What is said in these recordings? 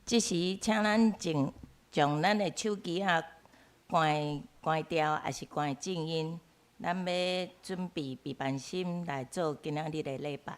即时，请咱静将咱的手机关掉，还是关静音。咱要准备备办心来做今仔日的礼拜。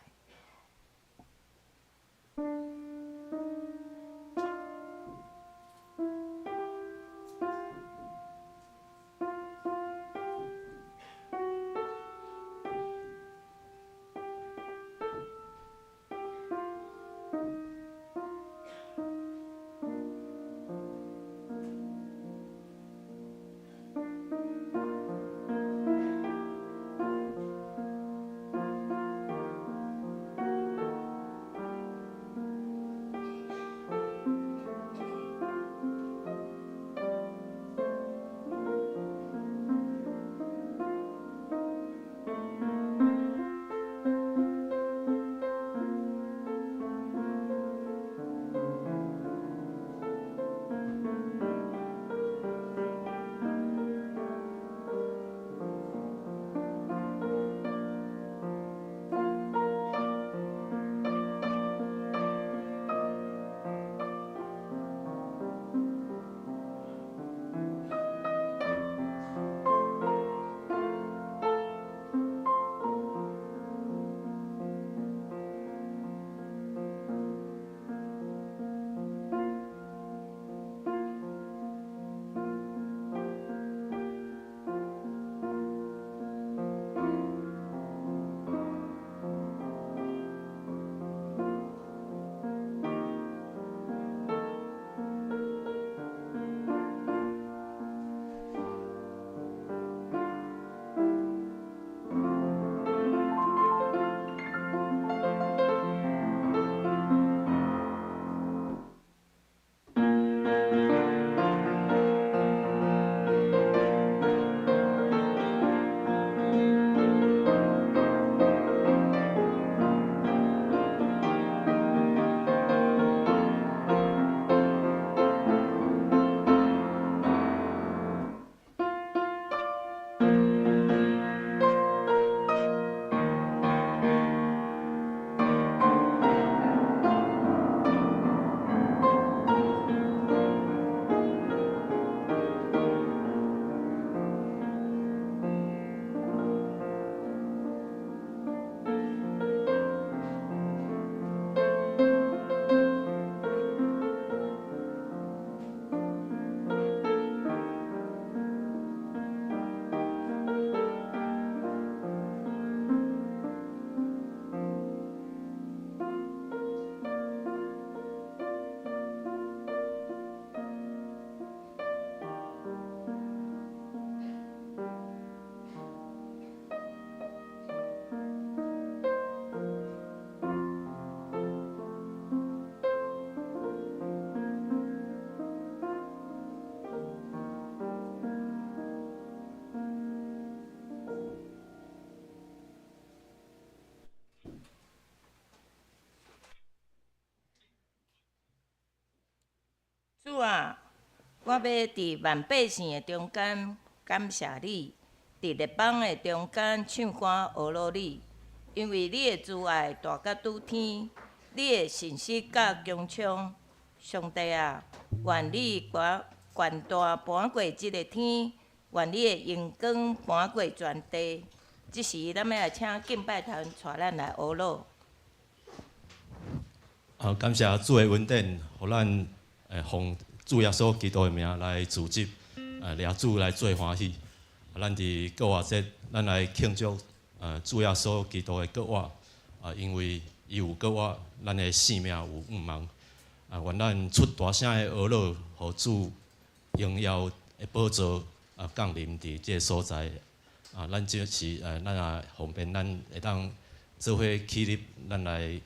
主啊，我要伫万百姓的中间感谢你，伫列邦的中间唱歌学乐你，因为你的慈爱大甲拄天，你的信实甲强冲。上帝啊，愿你悬大搬过即个天，愿你的阳光搬过全地。即时，咱要来请敬拜团带咱来学乐。感谢主的恩典，互咱奉主耶稣基督的名来组织，掠主来做欢喜。咱伫国外节，咱来庆祝主耶稣基督的国外，因为伊有国外，咱的性命有毋茫。愿咱出大声的学乐，互主荣耀的宝座降临伫这个所在。咱就是咱也方便，咱会当做伙起立，咱来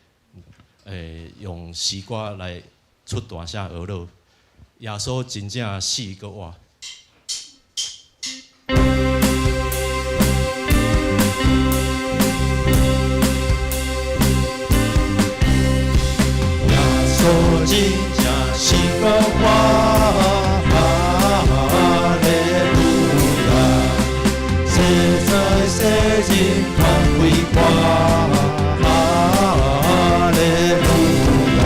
用诗歌来出大声学乐。耶稣真正死过活。耶稣真正死过活。世人通归我，哈利路亚！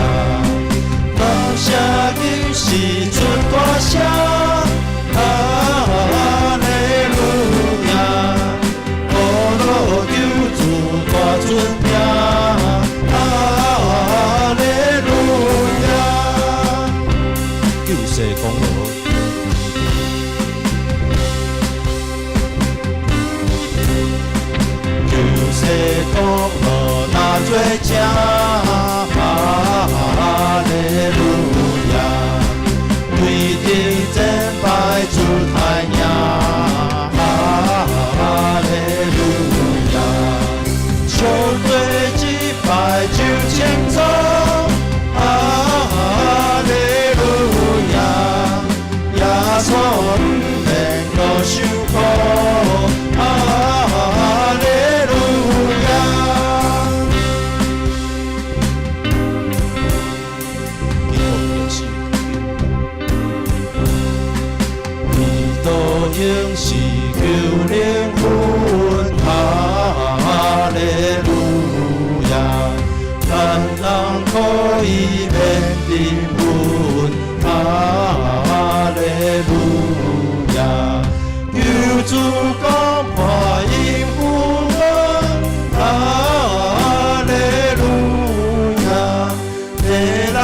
感谢你是出大声，哈利路亚！我落救主大尊名，哈利路亚！救世公义。世公和那最佳，哈利路亚！对敌战败出太阳，哈利路亚！球队击败就前走，哈利路亚！耶稣不能够受苦。应是救灵魂，哈利路亚！咱人可以免定魂，哈利路亚！救主讲话应允，哈利路亚！替咱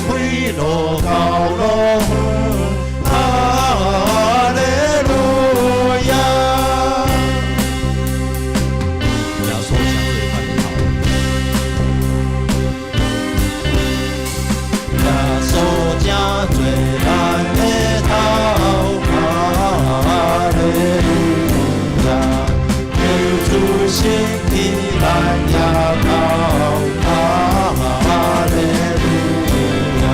开路到路远。心依然要高，哈利路亚！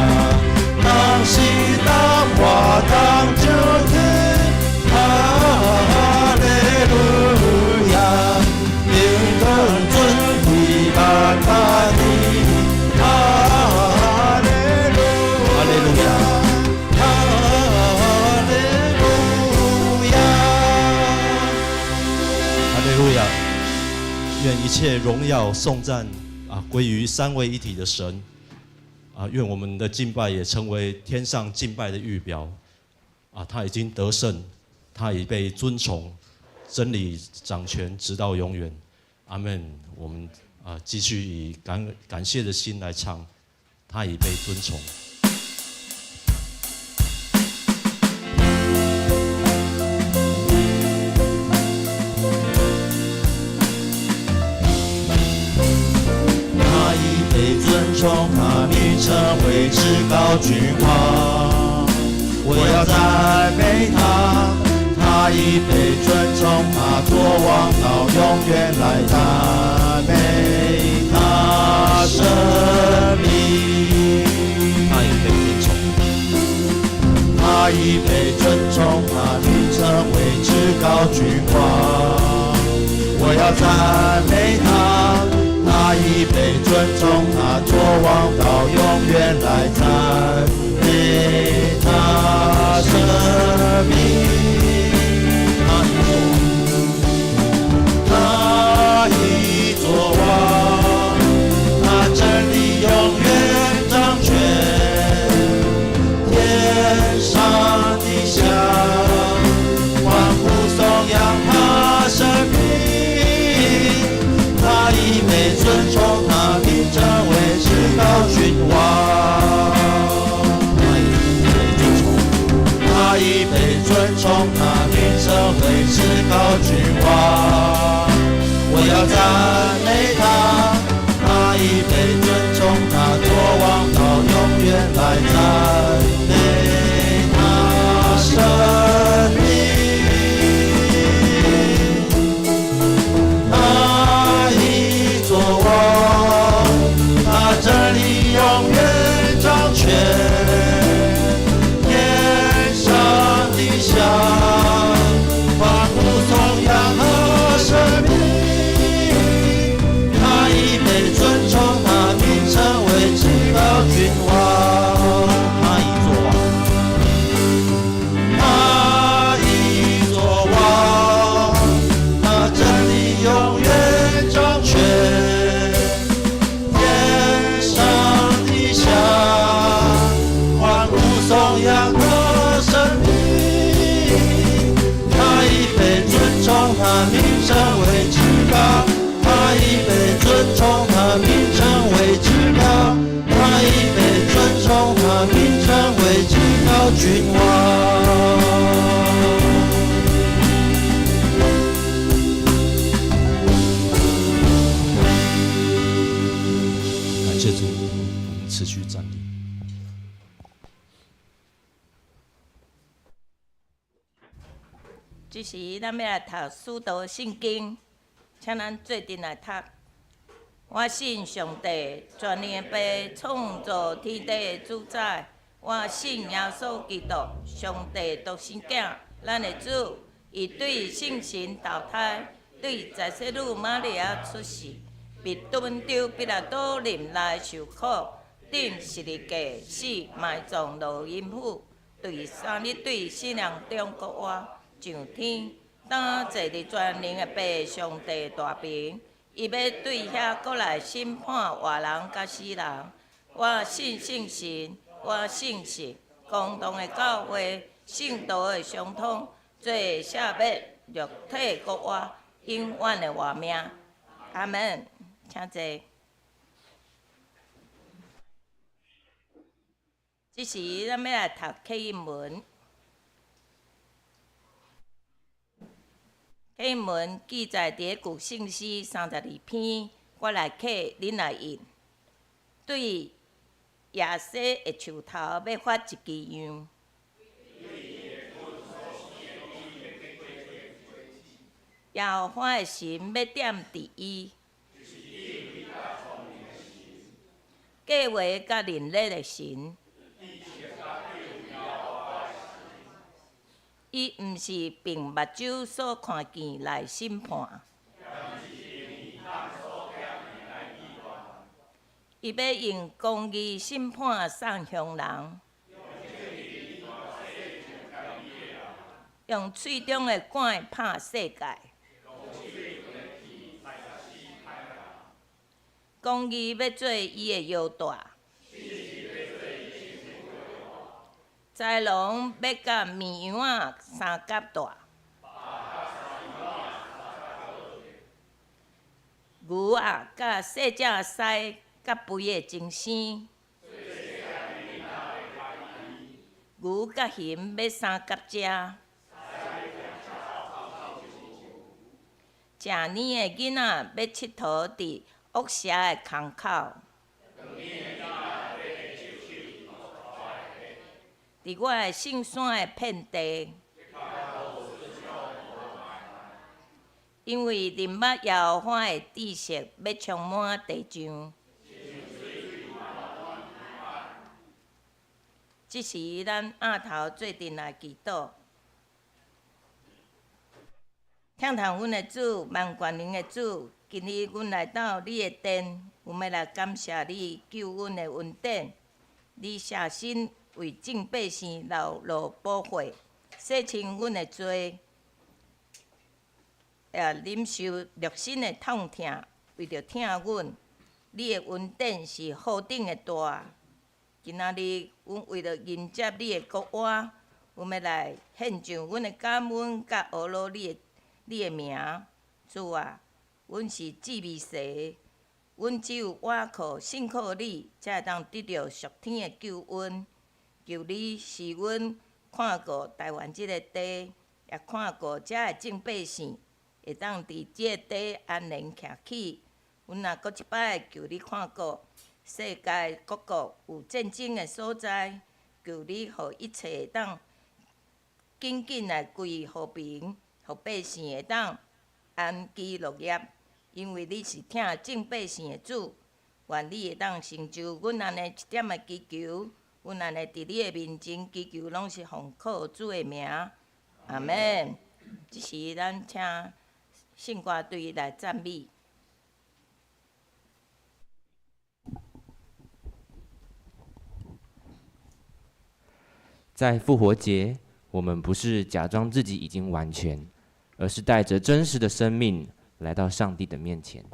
当时当我当就天，哈利路亚！应当尊贵万大地，哈利路亚！哈利路亚！哈利路亚！愿一切荣耀颂赞归于三位一体的神愿我们的敬拜也成为天上敬拜的预表他已经得胜，他已被尊崇，真理掌权直到永远。阿们。我们继续以感谢的心来唱，他已被尊崇。他名称为至高君王，我要赞美他，他已被尊崇，他作王到永远来赞美他生命。他已被尊崇，他已被尊崇，他名称为至高君王，我要赞美他。他已被尊崇，他作王到永远来赞美他。君王。感谢主，我们持续站立。这时，咱要来读《使徒圣经》，请咱做阵来读。我信上帝，全能的父，创造天地的主宰。我信耶稣基督，上帝独生子，咱的主，伊对圣神投胎，对在世女玛利亚出世，被蹲丢彼拉多任内受苦，顶十字架死，埋葬落阴府，对三日对死人中国活，上天，当坐伫全能的父上帝大屏，伊要对遐过来审判活人甲死人。我信圣神，我信神，共同的教会，圣道的相通，做赦免肉体国活，永远的活命。阿门。请坐。这时，咱要来读启应文。启应文记载伫古圣诗32篇，我来刻，恁来印。对耶西的树头要发一支样。耶和华的神要点伫伊。计划甲能力的神。伊毋是凭目睭所看见来审判。伊要用公义审判送乡人，用喙中的管拍世界。公义要做伊的腰带，豺狼要甲绵羊仔三角大，牛仔甲细只狮甲肥的精生，牛甲熊要三角食。食年的囡仔要佚佗伫恶蛇的空口，伫我的圣山的遍地，因为林捌耶和华的知识要充满地上。这时，咱额头做阵来祈祷。听从阮的主，万全能的主，今日阮来到你的殿，阮要来感谢你救阮的恩典。你舍身为众百姓流露保护，洗清阮的罪，忍受肉身的痛痛，为着疼阮，你的恩典是何等的大！今仔日，阮为了迎接你的国活，阮要来献上阮的感恩，甲学罗你的名。主啊，阮是志未蛇，阮只有倚靠信靠你，才会当得到属天的救恩。求你使阮看顾台湾即个地，也看顾遮的众百姓，会当伫即个地安宁徛起。阮也搁一摆求你看顾世界各国有战争的所在，求你互一切会当紧紧来归和平，互百姓会当安居乐业。因为你是疼众百姓的主，愿你会当成就阮安尼一点的祈求，阮安尼伫你的面前祈求，拢是奉靠主的名。阿门。这时，咱请圣歌队来赞美。在复活节，我们不是假装自己已经完全，而是带着真实的生命来到上帝的面前。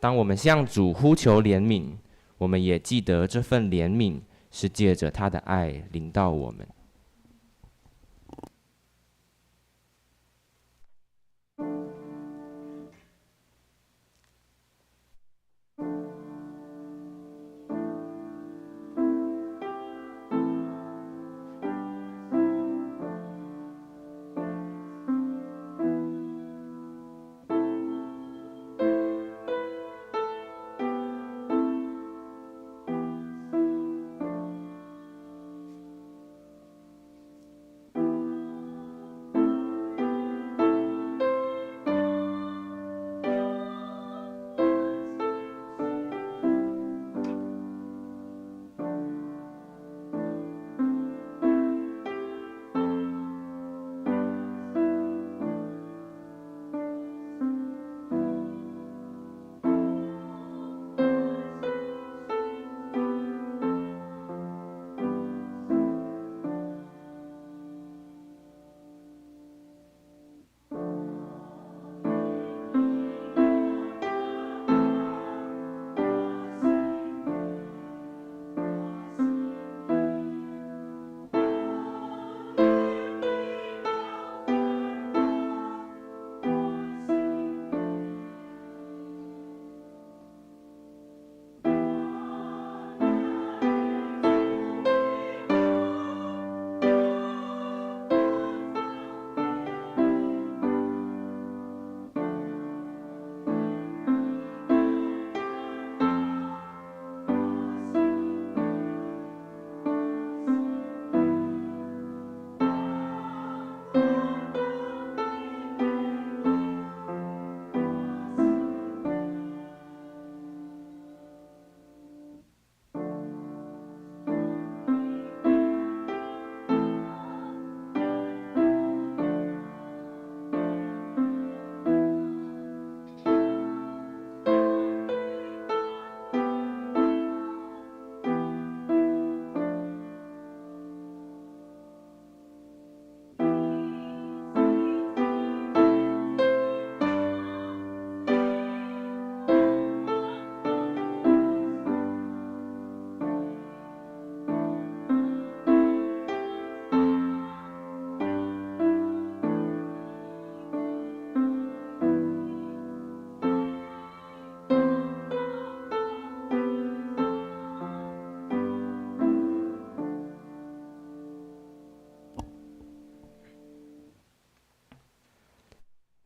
当我们向主呼求怜悯，我们也记得这份怜悯是借着他的爱临到我们。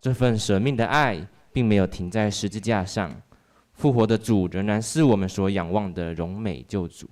这份舍命的爱并没有停在十字架上，复活的主仍然是我们所仰望的荣美救主。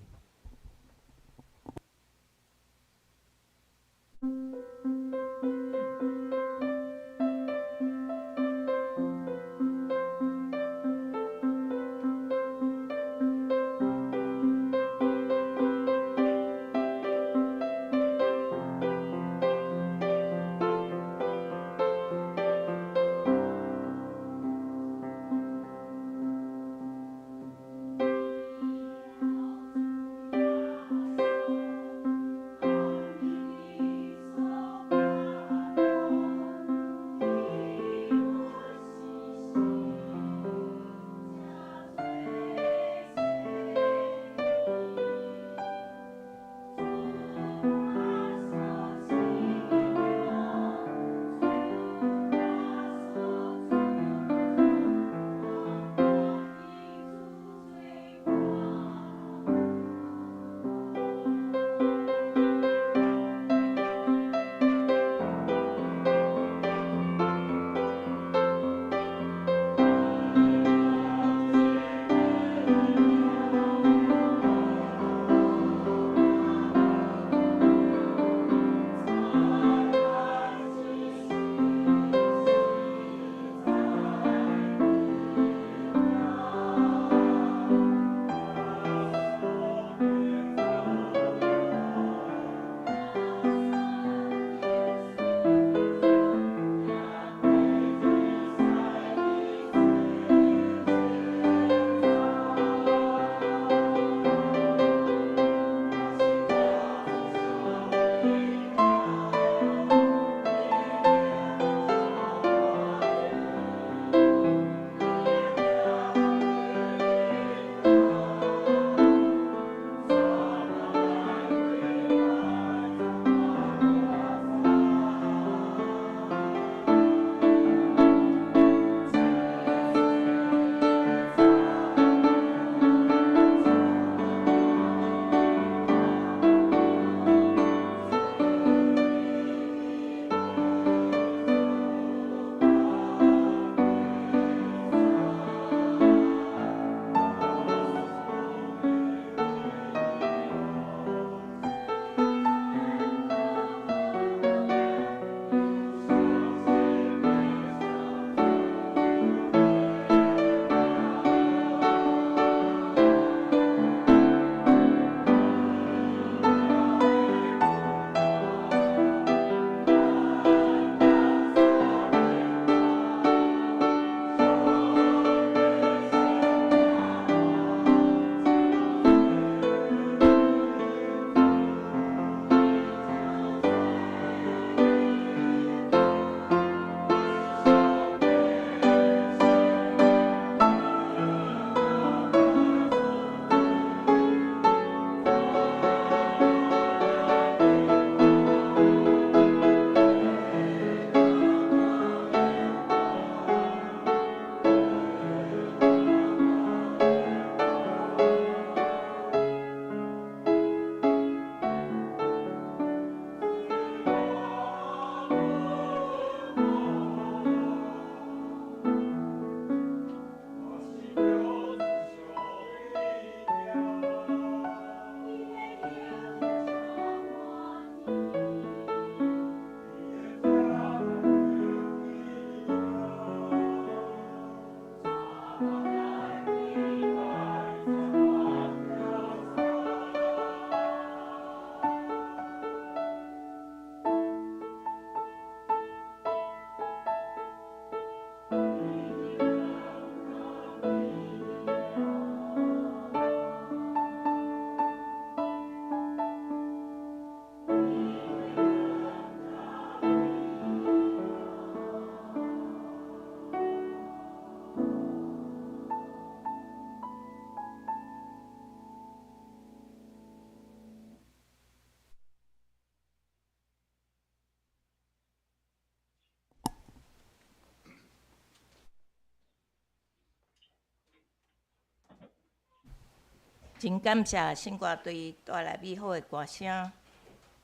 真感谢新歌队带来美好的歌声。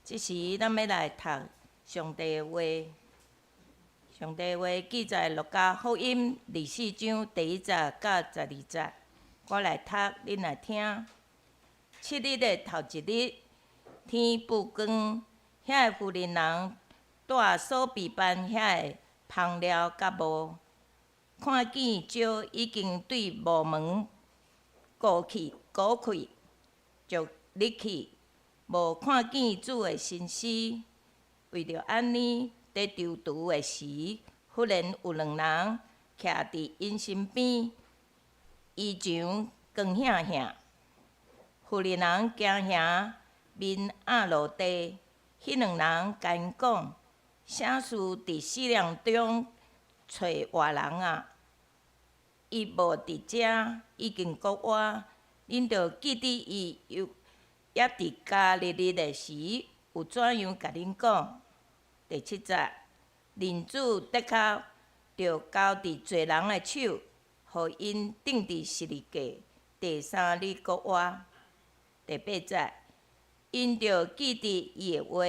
即时咱要来读上帝的话。上帝的话记载路加福音24章第1节到12节，我来读，恁来听。7日的头一日，天不光，遐个妇人人带所备办遐个香料甲无，看见石已经对木门鼓起，就入去，无看见主的身躯。为着安尼，在丢除的时，忽然有2人徛伫因身边，衣裳光闪闪。妇人人惊吓，面压落地。迄2人甲因讲：啥事伫死人中找活人啊？伊无伫遮，已经国外。恁着记得伊也伫加利利的时，有怎样甲恁讲？第7节，人子的确着交伫罪人的手，互因钉伫十字架。第3日国外。第8节，因着记得伊的话，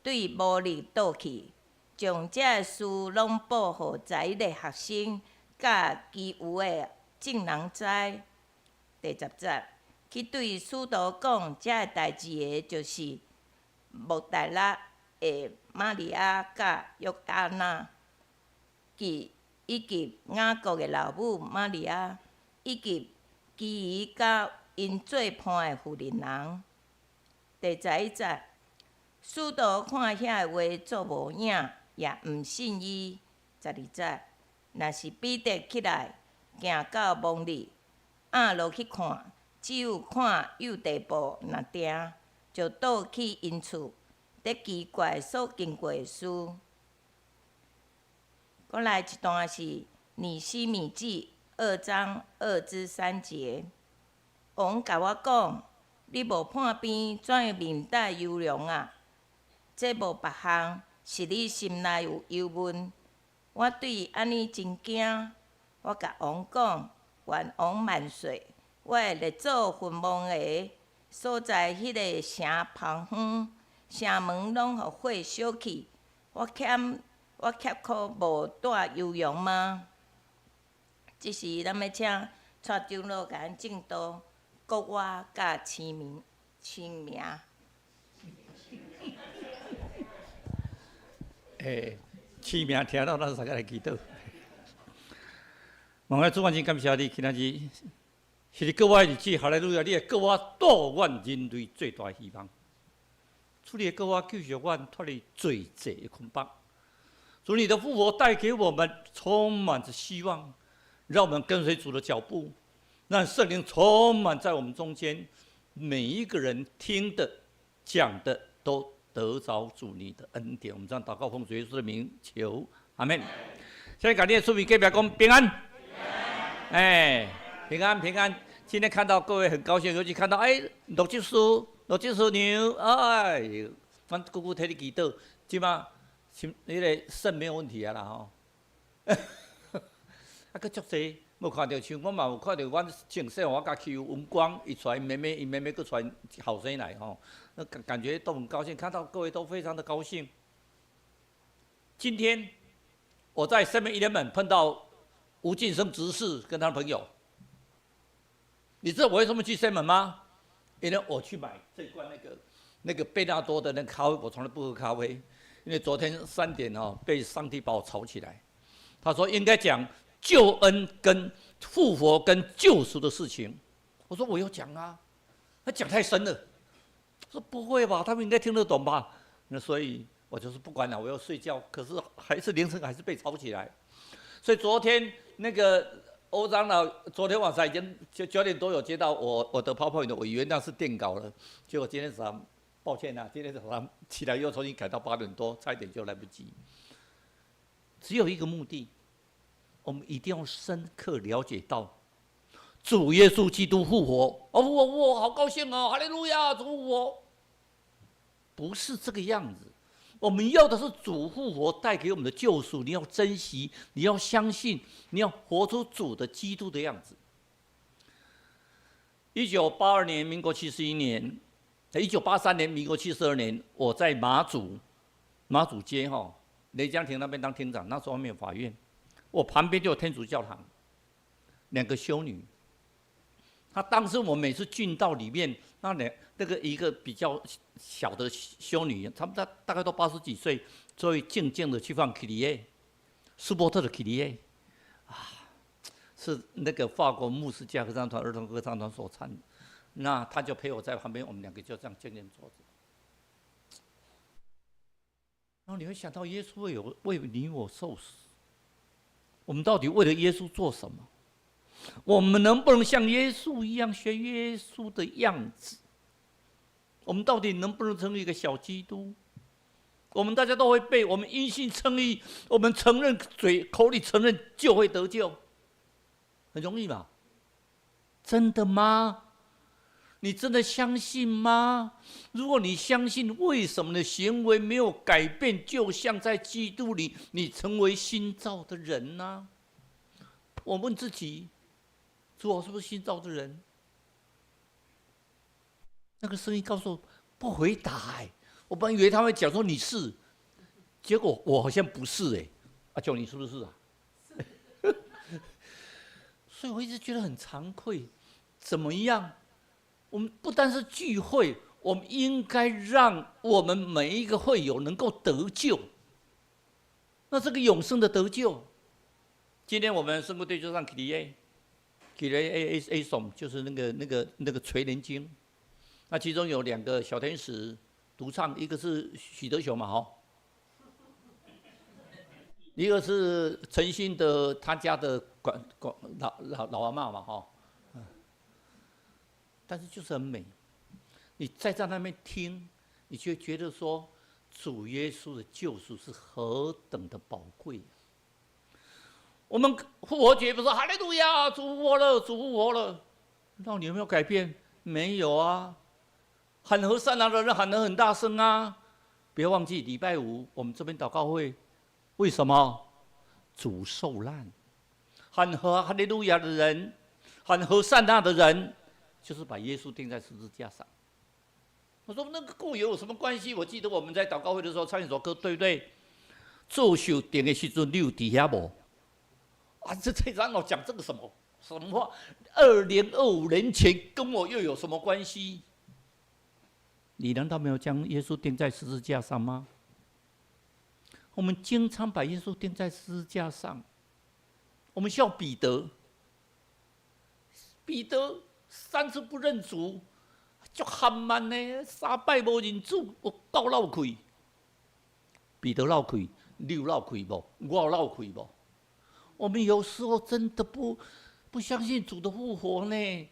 对无力倒去，将这个事拢报互在的学生，甲其余的众人知。第10节，去对使徒讲这个代志的，就是莫大拉的玛利亚甲约安娜，以及雅各的老母玛利亚，以及其余甲因做伴的妇人人。第11节，使徒看遐个话做无影，也毋信伊。12节，若是彼得起来，行到墓里，压落去看，只有看右地步若定，就倒去因厝，在奇怪所经过的事。过来一段是《尼希米记》2章2至3节。王甲我讲：你无判边，怎样面带忧容啊？这无别项，是你心内有忧闷。我对伊安尼真惊。我甲王讲：愿王万岁！我会立做坟墓的所在，迄个城旁远，城门拢互火烧去。我却可无带忧容吗？即时咱要请蔡长老甲咱证道。国话甲签名。签名听到，咱大家来祈祷。望爱主，我真感谢你，今仔日是你国我的日子，哈利路亚！你的国我度阮人类最大希望。主，你的国我救赎阮脱离罪责的捆绑。主，你的复活带给我们充满着希望，让我们跟随主的脚步。让圣灵充满在我们中间，每一个人听的、讲的都得着主你的恩典。我们这样祷告，奉主耶稣的名求，阿门。现在感谢出名给表讲平安，平安平安。今天看到各位很高兴，尤其看到罗基叔牛，阮姑姑替你祈祷，即马那个肾没有问题啊啦吼。佫足济。无看到像我嘛有看到，阮前世我甲去文光，伊带因妹妹佫带后生来吼，那感觉都很高兴，看到各位都非常的高兴。今天我在7-11碰到吴晋生执事跟他的朋友，你知道我为什么去7-11吗？因为我去买这罐那个贝纳多的那个咖啡，我从来不喝咖啡，因为昨天3点被上帝把我吵起来，他说应该讲救恩跟复活跟救赎的事情，我说我有讲啊，他讲太深了，说不会吧，他们应该听得懂吧？那所以我就是不管了，我要睡觉，可是还是凌晨还是被吵起来，所以昨天那个欧长老昨天晚上已经9点多有接到我的 PowerPoint 的，我以为那是电稿了，结果今天早上抱歉啊，今天早上起来又重新改到8点多，差一点就来不及。只有一个目的。我们一定要深刻了解到，主耶稣基督复活，我好高兴哦，哈利路亚，主复活，不是这个样子。我们要的是主复活带给我们的救赎，你要珍惜，你要相信，你要活出主的基督的样子。1982年，民国71年，1983年，民国72年，我在马祖街雷江亭那边当厅长，那时候还没有法院，我旁边就有天主教堂，2个修女。他当时我每次进到里面，那个一个比较小的修女，他们大概都80几岁，就会静静的去放 Kyrie， 舒伯特的 Kyrie， 是那个法国穆斯加合唱团儿童合唱团所唱的。那他就陪我在旁边，我们2个就这样静静坐着。然后你会想到，耶稣为你我受死，我们到底为了耶稣做什么？我们能不能像耶稣一样学耶稣的样子？我们到底能不能成为一个小基督？我们大家都会背，我们因信称义，我们承认口里承认就会得救，很容易嘛？真的吗？你真的相信吗？如果你相信，为什么你的行为没有改变？就像在基督里，你成为新造的人呢？我问自己，主，我是不是新造的人？那个声音告诉我不回答我本来以为他会讲说你是，结果我好像不是阿舅你是不是啊？所以我一直觉得很惭愧。怎么样？我们不单是聚会，我们应该让我们每一个会友能够得救。那这个永生的得救，今天我们圣歌队就上 Kyrie eleison， 就是那个垂怜经。那其中有2个小天使独唱，一个是许德雄嘛，一个是陈星的他家的老阿嬷嘛，但是就是很美。你在那边听，你就觉得说，主耶稣的救赎是何等的宝贵。我们复活节不是哈利路亚，主复活了，主复活了，那你有没有改变？没有啊。喊和善良的人喊得很大声啊！别忘记礼拜5我们这边祷告会，为什么？主受难。喊和哈利路亚的人，喊和善良的人，就是把耶稣钉在十字架上。我说那个故有什么关系？我记得我们在祷告会的时候唱一首歌，对不对？做受钉的时候，你有伫遐无？这让我讲这个什么话？2025年前跟我又有什么关系？你难道没有将耶稣钉在十字架上吗？我们经常把耶稣钉在十字架上。我们笑彼得3次不认主，足含慢呢，3摆无认主，我够闹气。彼得闹气，你有闹气无？我有闹气无？我们有时候真的不相信主的复活呢。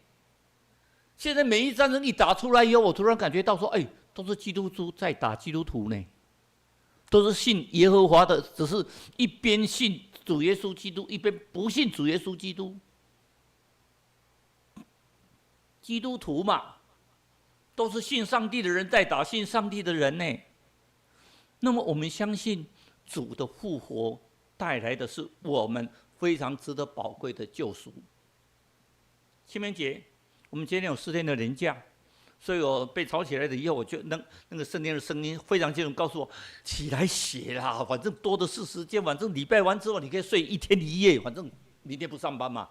现在每一战争一打出来以后，我突然感觉到说，都是基督徒在打基督徒呢，都是信耶和华的，只是一边信主耶稣基督，一边不信主耶稣基督。基督徒嘛，都是信上帝的人在打信上帝的人呢。那么我们相信主的复活带来的是我们非常值得宝贵的救赎。清明节，我们今天有4天的连假，所以我被吵起来了以后，我就那个圣殿的声音非常清楚告诉我，起来写啦，反正多的是时间，反正礼拜完之后你可以睡1天1夜，反正明天不上班嘛。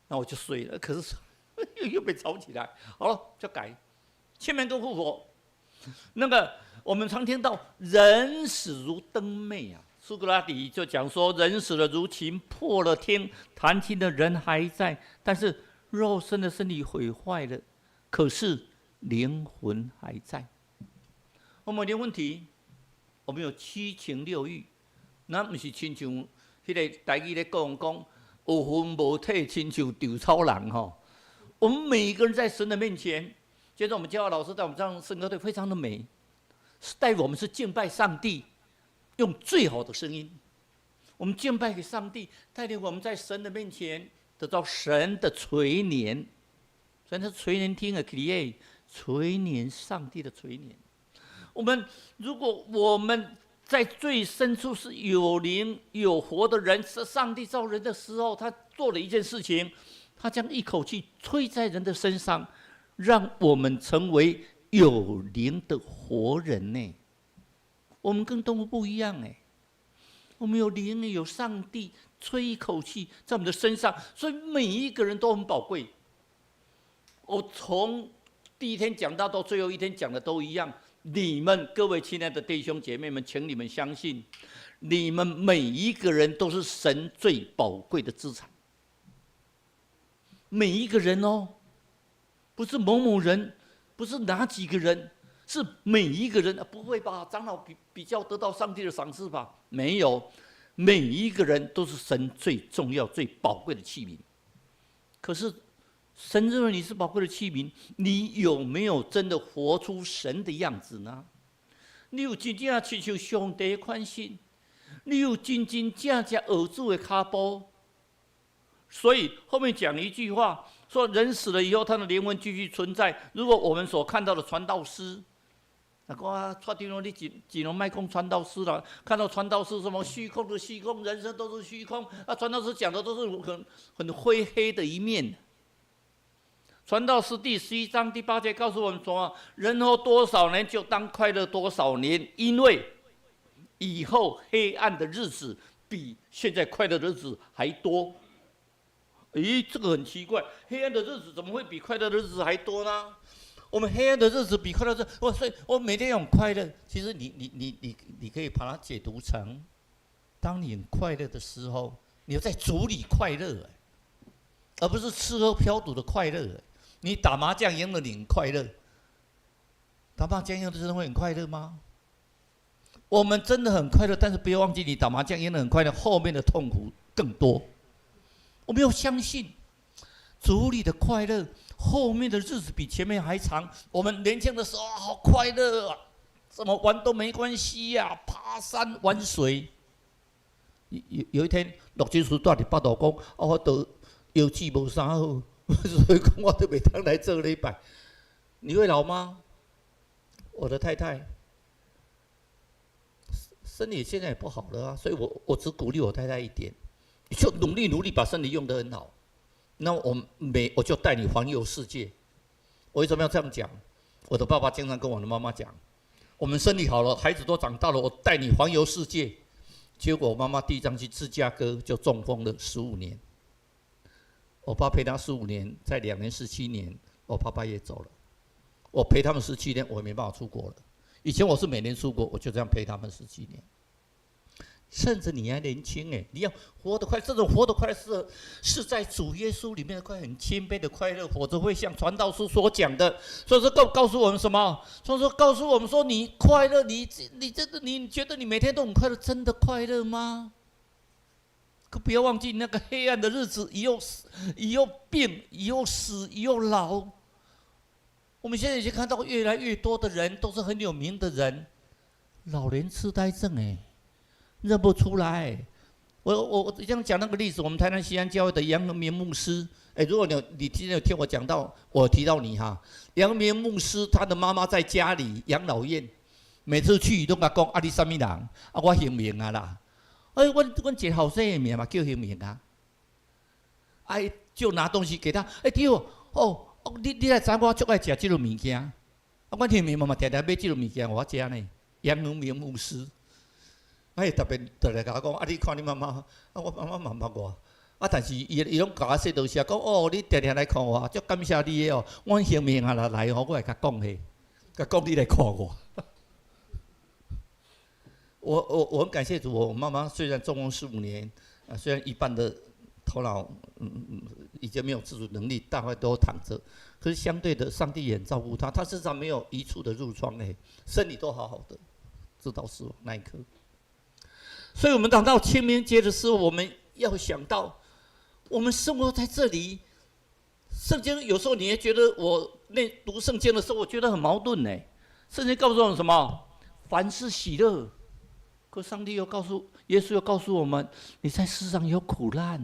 那我就睡了，可是又被吵起来，好了就改，清明跟复活。那个我们常听到人死如灯灭啊，苏格拉底就讲说，人死了如情破了天，弹琴的人还在，但是肉身的身体毁坏了，可是灵魂还在。我们的问题，我们有7情6欲，那不是亲像那个台语咧讲有魂无体，亲像稻草人我们每一个人在神的面前，接着我们教会老师在我们这样圣歌队非常的美，带我们是敬拜上帝，用最好的声音，我们敬拜给上帝，带领我们在神的面前得到神的垂怜，神的垂怜听了 create 垂怜上帝的垂怜。如果我们在最深处是有灵有活的人，是上帝造人的时候，他做了一件事情，他将一口气吹在人的身上，让我们成为有灵的活人呢。我们跟动物不一样哎，我们有灵，有上帝吹一口气在我们的身上，所以每一个人都很宝贵。我从第一天讲到最后一天讲的都一样。你们各位亲爱的弟兄姐妹们，请你们相信，你们每一个人都是神最宝贵的资产。每一个人哦，不是某某人，不是哪几个人，是每一个人。不会吧？长老比较得到上帝的赏赐吧？没有，每一个人都是神最重要、最宝贵的器皿。可是，神认为你是宝贵的器皿，你有没有真的活出神的样子呢？你有真正亲像上帝的款式？你有真真正正儿子的脚步？所以后面讲一句话，说人死了以后，他的灵魂继续存在。如果我们所看到的传道师，那个传道人你只能卖空传道师了。看到传道师什么虚空的虚空，人生都是虚空。传道师讲的都是很灰黑的一面。传道诗第11章第8节告诉我们说：人活多少年，就当快乐多少年，因为以后黑暗的日子比现在快乐的日子还多。咦，这个很奇怪，黑暗的日子怎么会比快乐的日子还多呢？我们黑暗的日子比快乐的日子，所以我每天很快乐。其实你可以把它解读成，当你很快乐的时候，你在主里快乐，而不是吃喝嫖赌的快乐。你打麻将赢了，你很快乐。打麻将赢了真的会很快乐吗？我们真的很快乐，但是不要忘记，你打麻将赢了很快乐，后面的痛苦更多。我们要相信主里的快乐，后面的日子比前面还长。我们年轻的时候好快乐啊，怎么玩都没关系呀，爬山玩水。有一天，陆军书带伫北岛讲，我都腰椎无啥好。所以讲，我都每当来这个礼拜。你会老吗？我的太太身体现在也不好了啊，所以我只鼓励我太太一点，你就努力把身体用得很好。那我就带你环游世界。我为什么要这样讲？我的爸爸经常跟我的妈妈讲，我们身体好了，孩子都长大了，我带你环游世界。结果我妈妈第一站去芝加哥就中风了15年。我爸陪他15年，在2年17年，我爸爸也走了。我陪他们17年，我也没办法出国了。以前我是每年出国，我就这样陪他们17年。趁着你还年轻你要活得快，这种活得快是在主耶稣里面的快，很谦卑的快乐，否则会像传道书所讲的。所以说告诉我们什么？所以说告诉我们说，你快乐，你真的你觉得你每天都很快乐，真的快乐吗？可不要忘记那个黑暗的日子，以后病，以后死，以后老。我们现在已经看到越来越多的人都是很有名的人，老年痴呆症认不出来。我这样讲那个例子，我们台南西安教会的杨明牧师，如果你今天有听我讲到，我提到你哈，杨明牧师他的妈妈在家里养老院，每次去都甲讲你什么人我姓名啦。阮一个后生的名嘛叫姓名就拿东西给他，对你来知我足爱食这种物件，阮姓名嘛常常买这种物件我食呢。杨明牧师，特别甲我讲，你看你妈妈，我妈妈嘛捌我，但是伊拢甲我说多谢，讲你常常来看我，足感谢你的阮姓名来我会甲讲嘿，甲讲你来看我。我很感谢主，我妈妈虽然中风15年，虽然一半的头脑已经没有自主能力，大概都躺着，可是相对的，上帝也很照顾她，她身上没有一处的褥疮身体都好好的，直到死亡那一刻。所以我们等到清明节的时候，我们要想到，我们生活在这里。圣经有时候你也觉得我读圣经的时候，我觉得很矛盾圣经告诉我们什么？凡事喜乐。可上帝耶稣又告诉我们，你在世上有苦难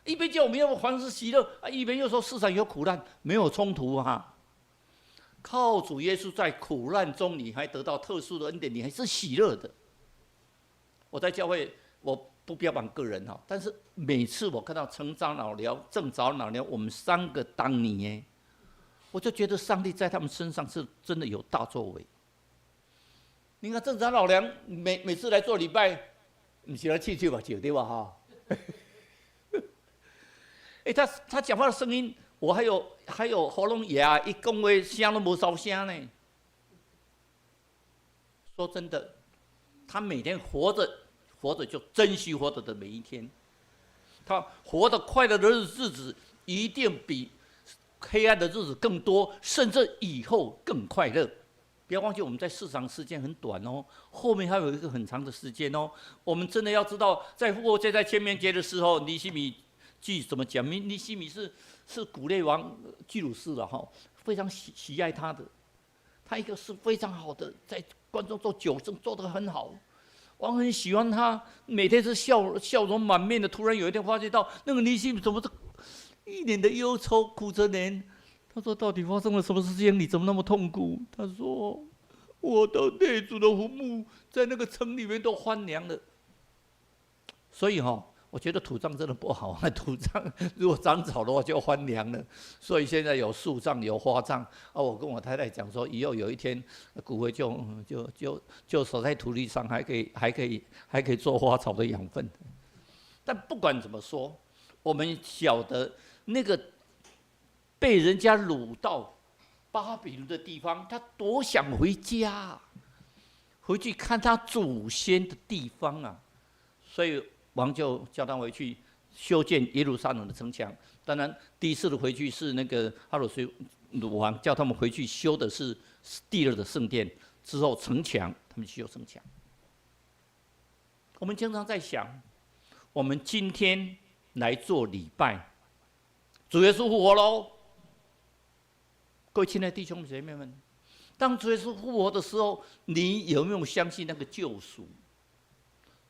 一边叫我们要凡事喜乐一边又说世上有苦难，没有冲突靠主耶稣在苦难中，你还得到特殊的恩典，你还是喜乐的。我在教会，我不标榜个人哈，但是每次我看到陈长老寮、郑长老寮，我们3个当年，我就觉得上帝在他们身上是真的有大作为。你看郑长老寮每次来做礼拜，不是来气吧酒对吧哈？他讲话的声音，我还有喉咙哑，一讲话声都无烧声呢。说真的，他每天活着就珍惜活着的每一天。他活得快乐的日子一定比黑暗的日子更多，甚至以后更快乐。不要忘记，我们在世上时间很短哦，后面还有一个很长的时间哦。我们真的要知道，在复活节、在千面节的时候，尼西米记怎么讲？尼西米是古列王居鲁士了哈，非常喜爱他的。他一个是非常好的，在观众做酒政做得很好，王很喜欢他，每天是笑容满面的。突然有一天发现到那个尼西米怎么是一脸的忧愁，苦着脸。他说：“到底发生了什么事情？你怎么那么痛苦？”他说：“我的内主的坟墓在那个城里面都荒凉了。”所以我觉得土葬真的不好啊！土葬如果长草的话就荒凉了。所以现在有树葬，有花葬啊。我跟我太太讲说，以后有一天骨灰就锁在土地上，还可以做花草的养分。但不管怎么说，我们晓得那个被人家掳到巴比伦的地方，他多想回家啊，回去看他祖先的地方啊。所以王就叫他回去修建耶路撒冷的城墙。当然，第一次的回去是那个哈鲁水王叫他们回去修的是第2的圣殿，之后城墙他们去修城墙。我们经常在想，我们今天来做礼拜，主耶稣复活喽！各位亲爱的弟兄姐妹们，当主耶稣复活的时候，你有没有相信那个救赎？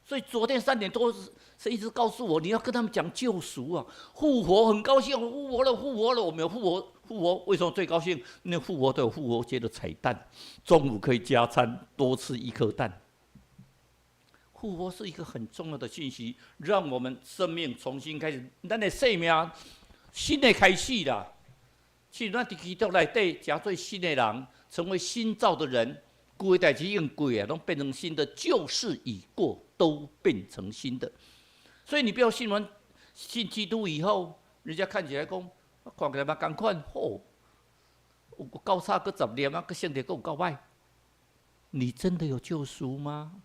所以昨天3点多是一直告诉我，你要跟他们讲救赎啊，复活很高兴，复活了，我们有复活，为什么最高兴？那复活都有复活节的彩蛋，中午可以加餐，多吃1颗蛋。复活是一个很重要的信息，让我们生命重新开始，咱的生命新的开始啦。其实咱伫基督内底，加做新的人，成为新造的人，旧的代志已经过啊，拢变成新的，旧事已过，都变成新的。所以你不要信基督以后，人家看起来讲，看起来嘛同款，有交叉个10年啊，个圣殿个有够歹。你真的有救赎吗？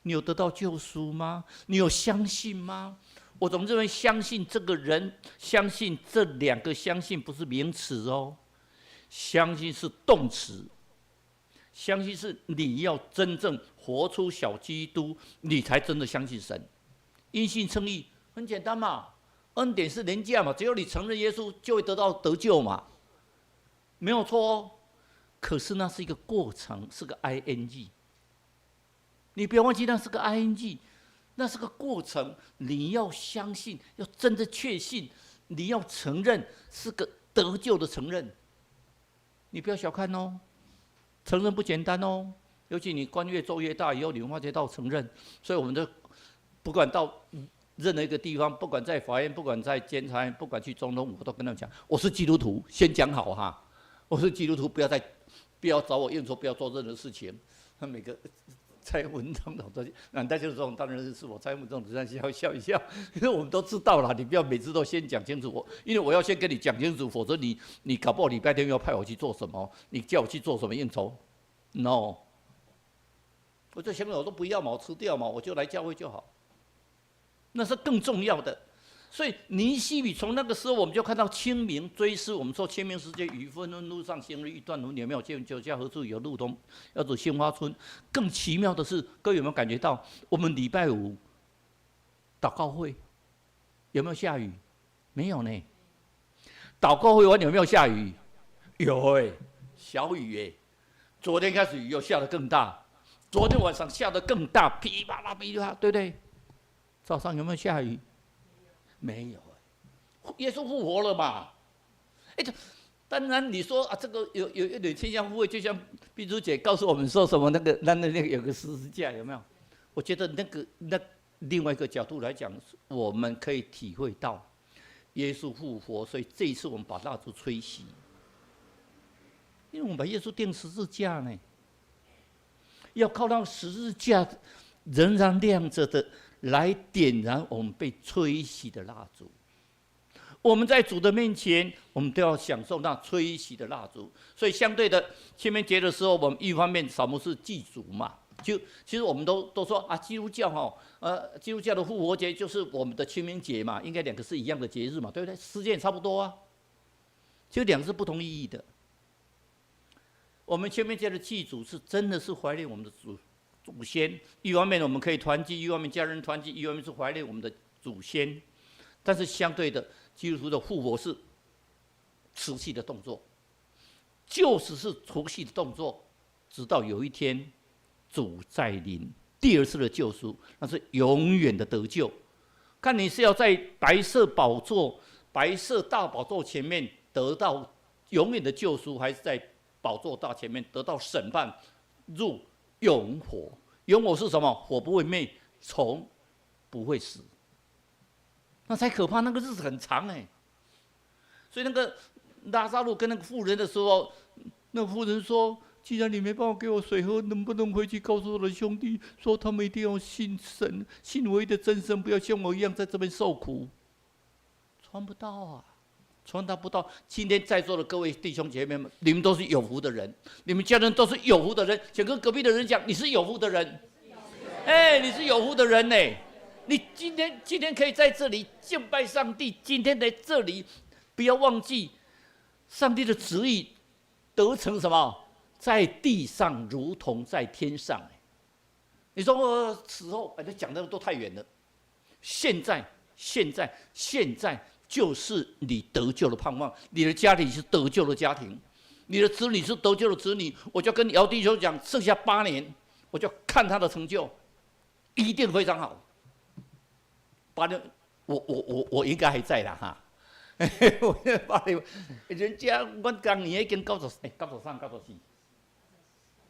你有得到救赎吗？你有相信吗？我总认为相信这个人，相信这2个相信不是名词哦，相信是动词，相信是你要真正活出小基督，你才真的相信神。因信称义很简单嘛，恩典是廉价嘛，只有你承认耶稣就会得救嘛，没有错哦。可是那是一个过程，是个 ing， 你不要忘记那是个 ing。那是个过程，你要相信，要真的确信，你要承认是个得救的承认。你不要小看哦，承认不简单哦。尤其你官越做越大以后，你会发觉到承认。所以我们的不管到任何一个地方，不管在法院，不管在监察院，不管去总统，我都跟他们讲，我是基督徒，先讲好哈，我是基督徒，不要找我应酬，不要做任何事情。每个。蔡英文总统，大家这种当然是我蔡英文总统这样笑一笑，因为我们都知道了，你不要每次都先讲清楚因为我要先跟你讲清楚，否则你搞不好礼拜天要派我去做什么，你叫我去做什么应酬 ？No， 我这前面我都不要嘛，我吃掉嘛，我就来教会就好，那是更重要的。所以尼西米从那个时候我们就看到清明追思，我们说清明时节雨纷纷，路上行人欲断魂，有没有见酒家何处有路通，要走杏花村。更奇妙的是，各位有没有感觉到，我们礼拜5祷告会有没有下雨？没有呢。祷告会完有没有下雨？有小雨昨天开始雨又下得更大，昨天晚上下得更大，噼啪啦噼啪，对不对？早上有没有下雨？没有耶稣复活了嘛？当然你说啊，这个有一点天降复位，就像碧珠姐告诉我们说什么那个有个十字架有没有？我觉得那另外一个角度来讲，我们可以体会到耶稣复活，所以这一次我们把蜡烛吹熄，因为我们把耶稣钉十字架呢，要靠那十字架仍然亮着的来点燃我们被吹熄的蜡烛。我们在主的面前，我们都要享受那吹熄的蜡烛。所以相对的，清明节的时候，我们一方面扫墓是祭祖嘛，其实我们都说啊，基督教基督教的复活节就是我们的清明节嘛，应该两个是一样的节日嘛，对不对？时间也差不多啊，其实两个是不同意义的。我们清明节的祭祖是真的是怀念我们的祖先，一方面我们可以团聚，一方面家人团聚，一方面是怀念我们的祖先。但是相对的，基督徒的复活是持续的动作，就是持续的动作，直到有一天主再临，第二次的救赎，那是永远的得救。看你是要在白色宝座、白色大宝座前面得到永远的救赎，还是在宝座大前面得到审判，入永火。永火是什么？火不会灭，虫不会死，那才可怕。那个日子很长哎。所以那个拉撒路跟那个妇人的时候，那个妇人说：“既然你没办法给我水喝，能不能回去告诉我的兄弟，说他们一定要信神，信唯一的真神，不要像我一样在这边受苦。”传不到啊。传达不到。今天在座的各位弟兄姐妹们，你们都是有福的人，你们家人都是有福的人。请跟隔壁的人讲，你是有福的人。你是有福的人呢。你今天可以在这里敬拜上帝，今天在这里，不要忘记上帝的旨意得成什么，在地上如同在天上。你说此后，他讲的都太远了。现在。就是你得救的盼望，你的家庭是得救的家庭，你的子女是得救的子女。我就跟姚弟兄讲，剩下8年，我就看他的成就，一定非常好。8年，我应该还在啦哈。8年，人家我刚年已经93、94，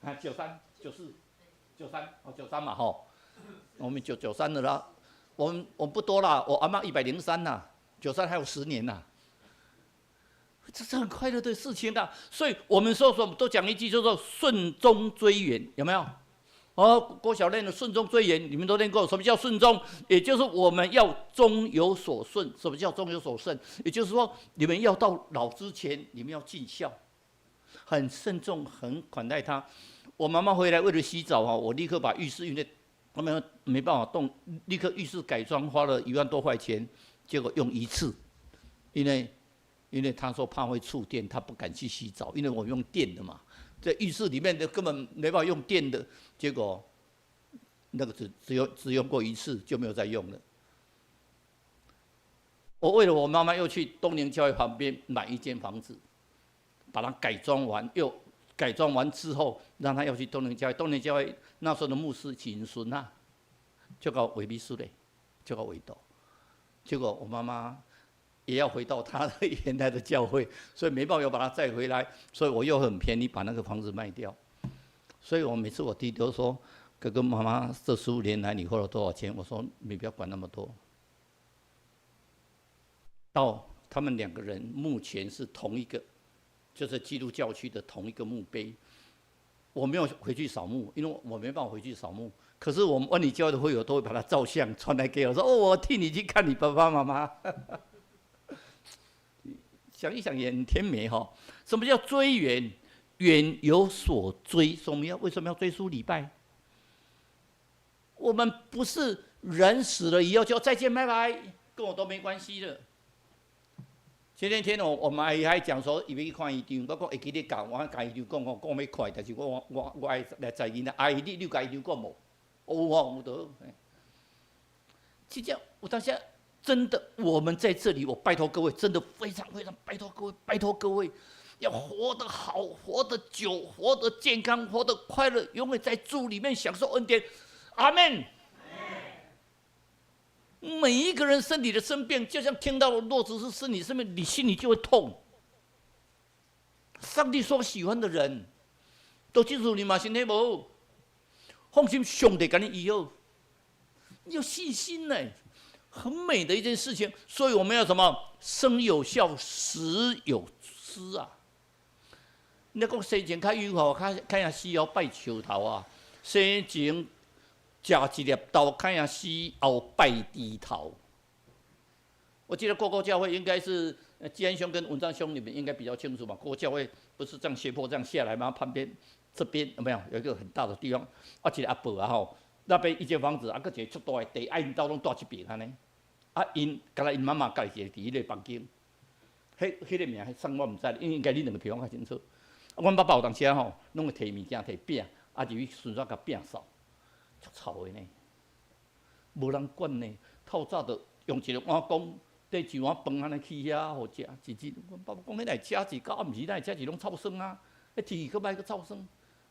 啊93、94、93嘛吼，我们93了啦，我们不多啦，我阿嬷103啦。93还有10年呐，这是很快乐的事情的。所以我们说什么都讲一句，叫做顺中追远，有没有？郭小练的顺中追远，你们都练过。什么叫顺中？也就是我们要终有所顺。什么叫终有所顺？也就是说，你们要到老之前，你们要尽孝，很慎重，很款待他。我妈妈回来为了洗澡我立刻把浴室，因为他们没办法动，立刻浴室改装，花了1万多块钱。结果用1次，因为他说怕会触电，他不敢去洗澡，因为我用电的嘛，在浴室里面的根本没办法用电的。结果那个只用过1次就没有再用了。我为了我妈妈又去东宁教会旁边买一间房子，把它改装完，又改装完之后，让她要去东宁教会。东宁教会那时候的牧师景孙啊，就搞伪秘书嘞，就搞伪斗。结果我妈妈也要回到她的原来的教会，所以没办法把她载回来，所以我又很便宜把那个房子卖掉。所以每次我弟都说：“哥哥妈妈，这15年来你花了多少钱？”我说：“你不要管那么多。”到他们2个人目前是同一个，就是基督教区的同一个墓碑。我没有回去扫墓，因为我没办法回去扫墓。可是我们万里教会的会友都会把它照相传来给我，说：“我替你去看你爸爸妈妈。”想一想也很甜美哈。什么叫追远？远有所追。为什么要追书礼拜？我们不是人死了以后就再见拜拜，跟我都没关系了。前两天我们阿姨还讲说，伊要去看医生，我讲会记得讲，我甲医生讲要快，但是我爱来载囡仔，阿姨你甲医生讲无？有得。就这样，我当下真的，我们在这里，我拜托各位，真的非常拜托各位，要活得好，活得久，活得健康，活得快乐，永远在主里面享受恩典。阿门。每一个人身体的生病，就像听到了若只是身体生病，你心里就会痛。上帝所喜欢的人，都记住你嘛，身体无，放心，上帝给你医好。要细心呢，很美的一件事情。所以我们要什么？生有孝，死有司啊！你讲生前较友好，较也死后拜树头啊；生前食一粒豆，较也死后拜猪头。我记得各个教会应该是基安兄跟文章兄，你们应该比较清楚吧？各个教会不是这样斜坡这样下来吗？旁边这边有没有一个很大的地方？啊，一个阿伯啊吼，那边一间房子，啊，搁一个足大的地，啊，因兜拢住这边安尼。啊，因甲因妈妈家己一个伫迄个房间，迄个名，迄送我毋知，因为应该恁两个比我较清楚。啊，阮爸爸有当时啊吼，拢会摕物件摕饼，啊入去顺便甲饼扫，足臭的呢，无人管呢。透早就用一个碗公。缀一碗饭安尼去遐互食，日。阮爸爸讲，迄来食一到暗时，咱食一拢臭酸啊！迄天气佫歹佫臭酸，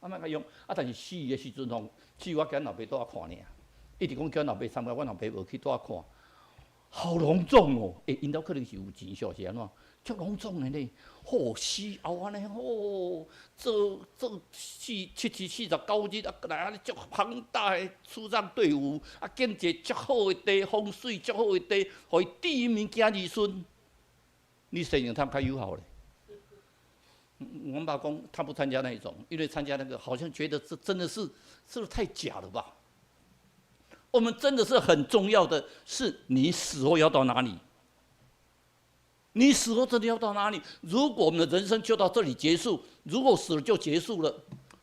啊莫甲用。啊，但是死的时阵吼，死我叫阮老爸倒看尔，一直讲叫阮老爸参加，阮老爸无去倒看。好隆重哦！因兜可能是有钱，是安怎？足隆重的呢，死后安尼做749日啊，来安尼足庞大的出葬队伍，啊，建一个足好的地，风水足好的地，互伊第一名囝儿孙。你谁让他较友好咧？我爸讲他不参加那一种，因为参加那个好像觉得这真的是太假了吧？我们真的是很重要的是，你死后要到哪里？你死后真的要到哪里？如果我们的人生就到这里结束，如果死了就结束了，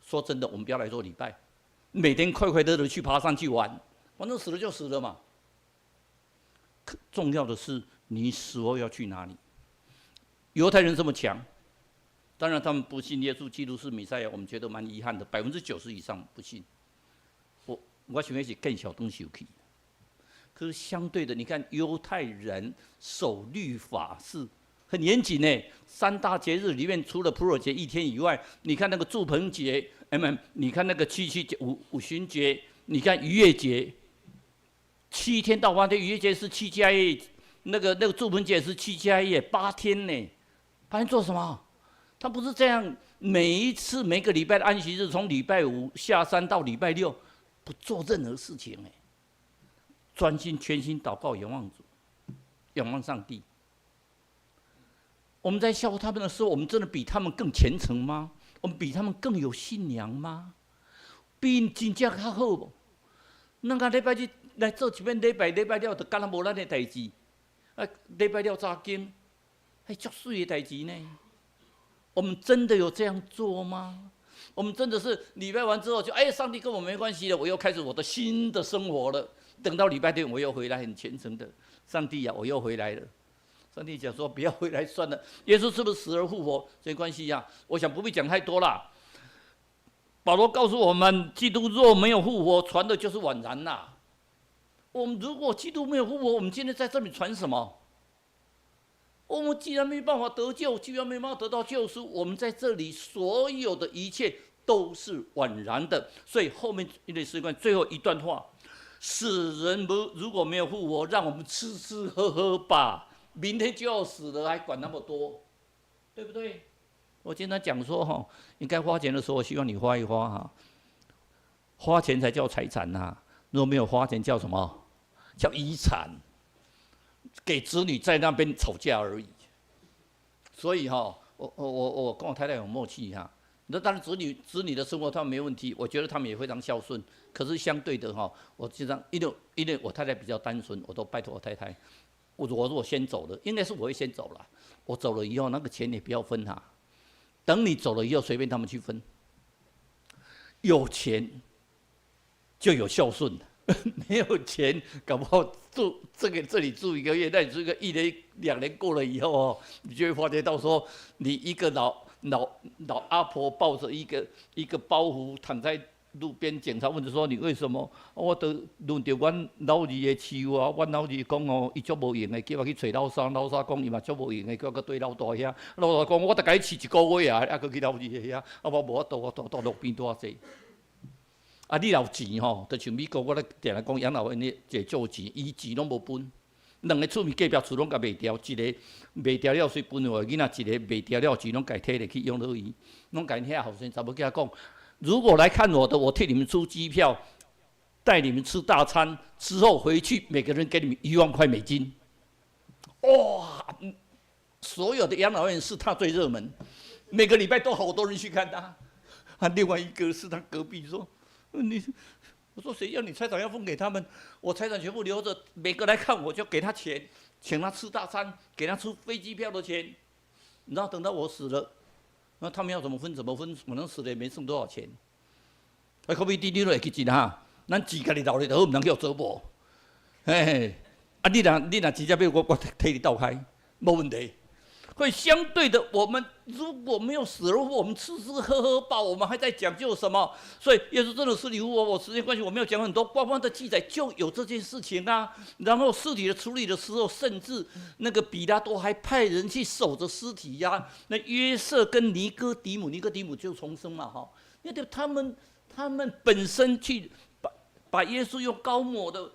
说真的，我们不要来做礼拜，每天快快乐乐去爬山去玩，反正死了就死了嘛。重要的是你死后要去哪里？犹太人这么强，当然他们不信耶稣基督是弥赛亚，我们觉得蛮遗憾的，90%以上不信。我想的是更小东西有去。可是相对的，你看犹太人守律法是很严谨呢。3大节日里面，除了普尔节1天以外，你看那个住棚节，你看那个五旬节，你看逾越节，7天到8天，逾越节是7加1，那个住棚节是7加1，8天呢。8天做什么？他不是这样，每一次每个礼拜的安息日，从礼拜5下山到礼拜6，不做任何事情哎。专心全心祷告，仰望主，仰望上帝。我们在笑他们的时候，我们真的比他们更虔诚吗？我们比他们更有信仰吗？比因真正较好无？咱个礼拜日来做一遍礼拜了，就敢若无咱的代志。啊，礼拜了早经，还足水的代志呢。我们真的有这样做吗？我们真的是礼拜完之后就上帝跟我没关系了，我又开始我的新的生活了。等到礼拜天我又回来，很虔诚的，上帝啊，我又回来了。上帝讲说不要回来算了，耶稣是不是死而复活？没关系呀，我想不必讲太多啦。保罗告诉我们，基督若没有复活，传的就是枉然啦。我们如果基督没有复活，我们今天在这里传什么？我们既然没办法得救，既然没办法得到救赎，我们在这里所有的一切都是枉然的。所以后面一类诗歌最后一段话。死人如果没有复活，让我们吃吃喝喝吧，明天就要死了，还管那么多，对不对？我经常讲说应该花钱的时候，我希望你花一花花钱才叫财产呐，如果没有花钱叫什么？叫遗产，给子女在那边吵架而已。所以我跟我太太有默契那当然子女的生活他们没问题，我觉得他们也非常孝顺。可是相对的我经常因为我太太比较单纯，我都拜托我太太，我如果先走了，应该是我会先走了。我走了以后，那个钱也不要分等你走了以后，随便他们去分。有钱就有孝顺，没有钱搞不好住这里住1个月，那你住个1年2年过了以后你就会发觉到说，你一个老阿婆抱着一个包袱躺在路边，警察问着说：“你为什么？”我都轮到阮老二的饲我，阮老二讲伊足无用的，叫我去找老三，老三讲伊嘛足无用的，叫我去对老大遐。老大讲我得甲伊饲1个月啊，去老二遐，我无法度，我到路边多济。你有钱就像美国，我咧定来讲养老院咧坐足钱，伊钱拢无分。2个厝面隔壁厝拢甲卖掉，一个卖掉了随分互囡仔，一个卖掉了钱拢家摕来去养老院，拢甲因遐后生查某囝讲。如果来看我的，我替你们出机票，带你们吃大餐，之后回去每个人给你们1万块美金。哇！所有的养老院是他最热门，每个礼拜都好多人去看他。另外一个是他隔壁说：“我说谁要你财产要分给他们？我财产全部留着，每个来看我就给他钱，请他吃大餐，给他出飞机票的钱。然后等到我死了，那他们要怎么分怎么分，可能死了也没剩多少钱。可比你都会去钱哈，咱钱家己留咧，就好，唔能叫做无。哎，你若直接要我替你倒开，没问题。”所以相对的，我们如果没有死而复活，我们吃吃喝喝饱，我们还在讲究什么？所以耶稣真的死里复活，我时间关系我没有讲很多，官方的记载就有这件事情啊。然后尸体的处理的时候，甚至那个彼拉多还派人去守着尸体呀。那约瑟跟尼哥底母就重生嘛，哈，因为他们本身去把耶稣用膏抹的。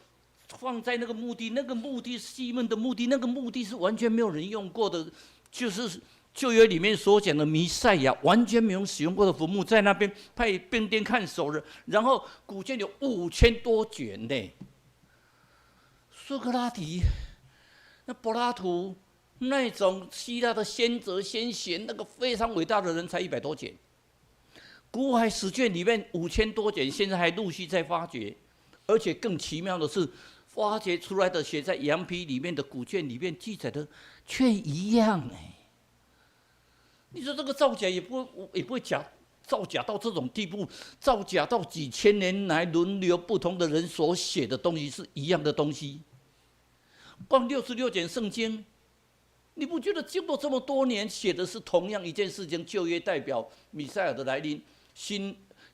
放在那个墓地，那个墓地是西门的墓地，那个墓地是完全没有人用过的，就是旧约里面所讲的弥赛亚完全没有使用过的坟墓，在那边派兵丁看守着，然后古卷有5000多卷呢。苏格拉底、那柏拉图那种希腊的先哲先贤，那个非常伟大的人才100多卷，古海史卷里面5000多卷，现在还陆续在发掘，而且更奇妙的是。挖掘出来的写在羊皮里面的古卷里面记载的却一样哎，你说这个造假也不会造假到这种地步，造假到几千年来轮流不同的人所写的东西是一样的东西。光66卷圣经，你不觉得经过这么多年写的是同样一件事情？旧约代表弥赛亚的来临，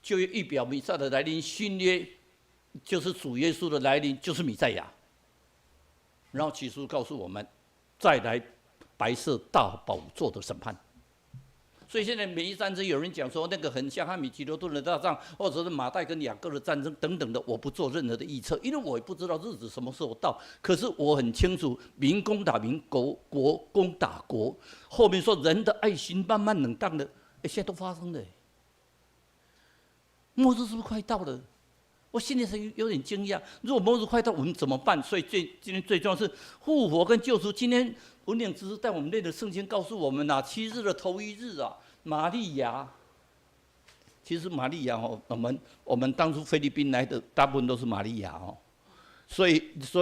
旧约预表弥赛亚的来临，新约。就是主耶稣的来临，就是弥赛亚。然后启示录告诉我们，再来白色大宝座的审判。所以现在每一战争有人讲说那个很像哈米吉罗顿的大战，或者是马代跟雅各的战争等等的，我不做任何的预测，因为我也不知道日子什么时候到。可是我很清楚，民攻打民，国攻打国。后面说人的爱心慢慢冷淡了，现在都发生了。末日是不是快到了？我心里是有点惊讶，如果末日快到，我们怎么办？所以今天最重要是复活跟救赎。今天文领知识带我们念的圣经告诉我们7日的头1日啊，玛利亚。其实玛利亚哦，我们当初菲律宾来的大部分都是玛利亚哦，所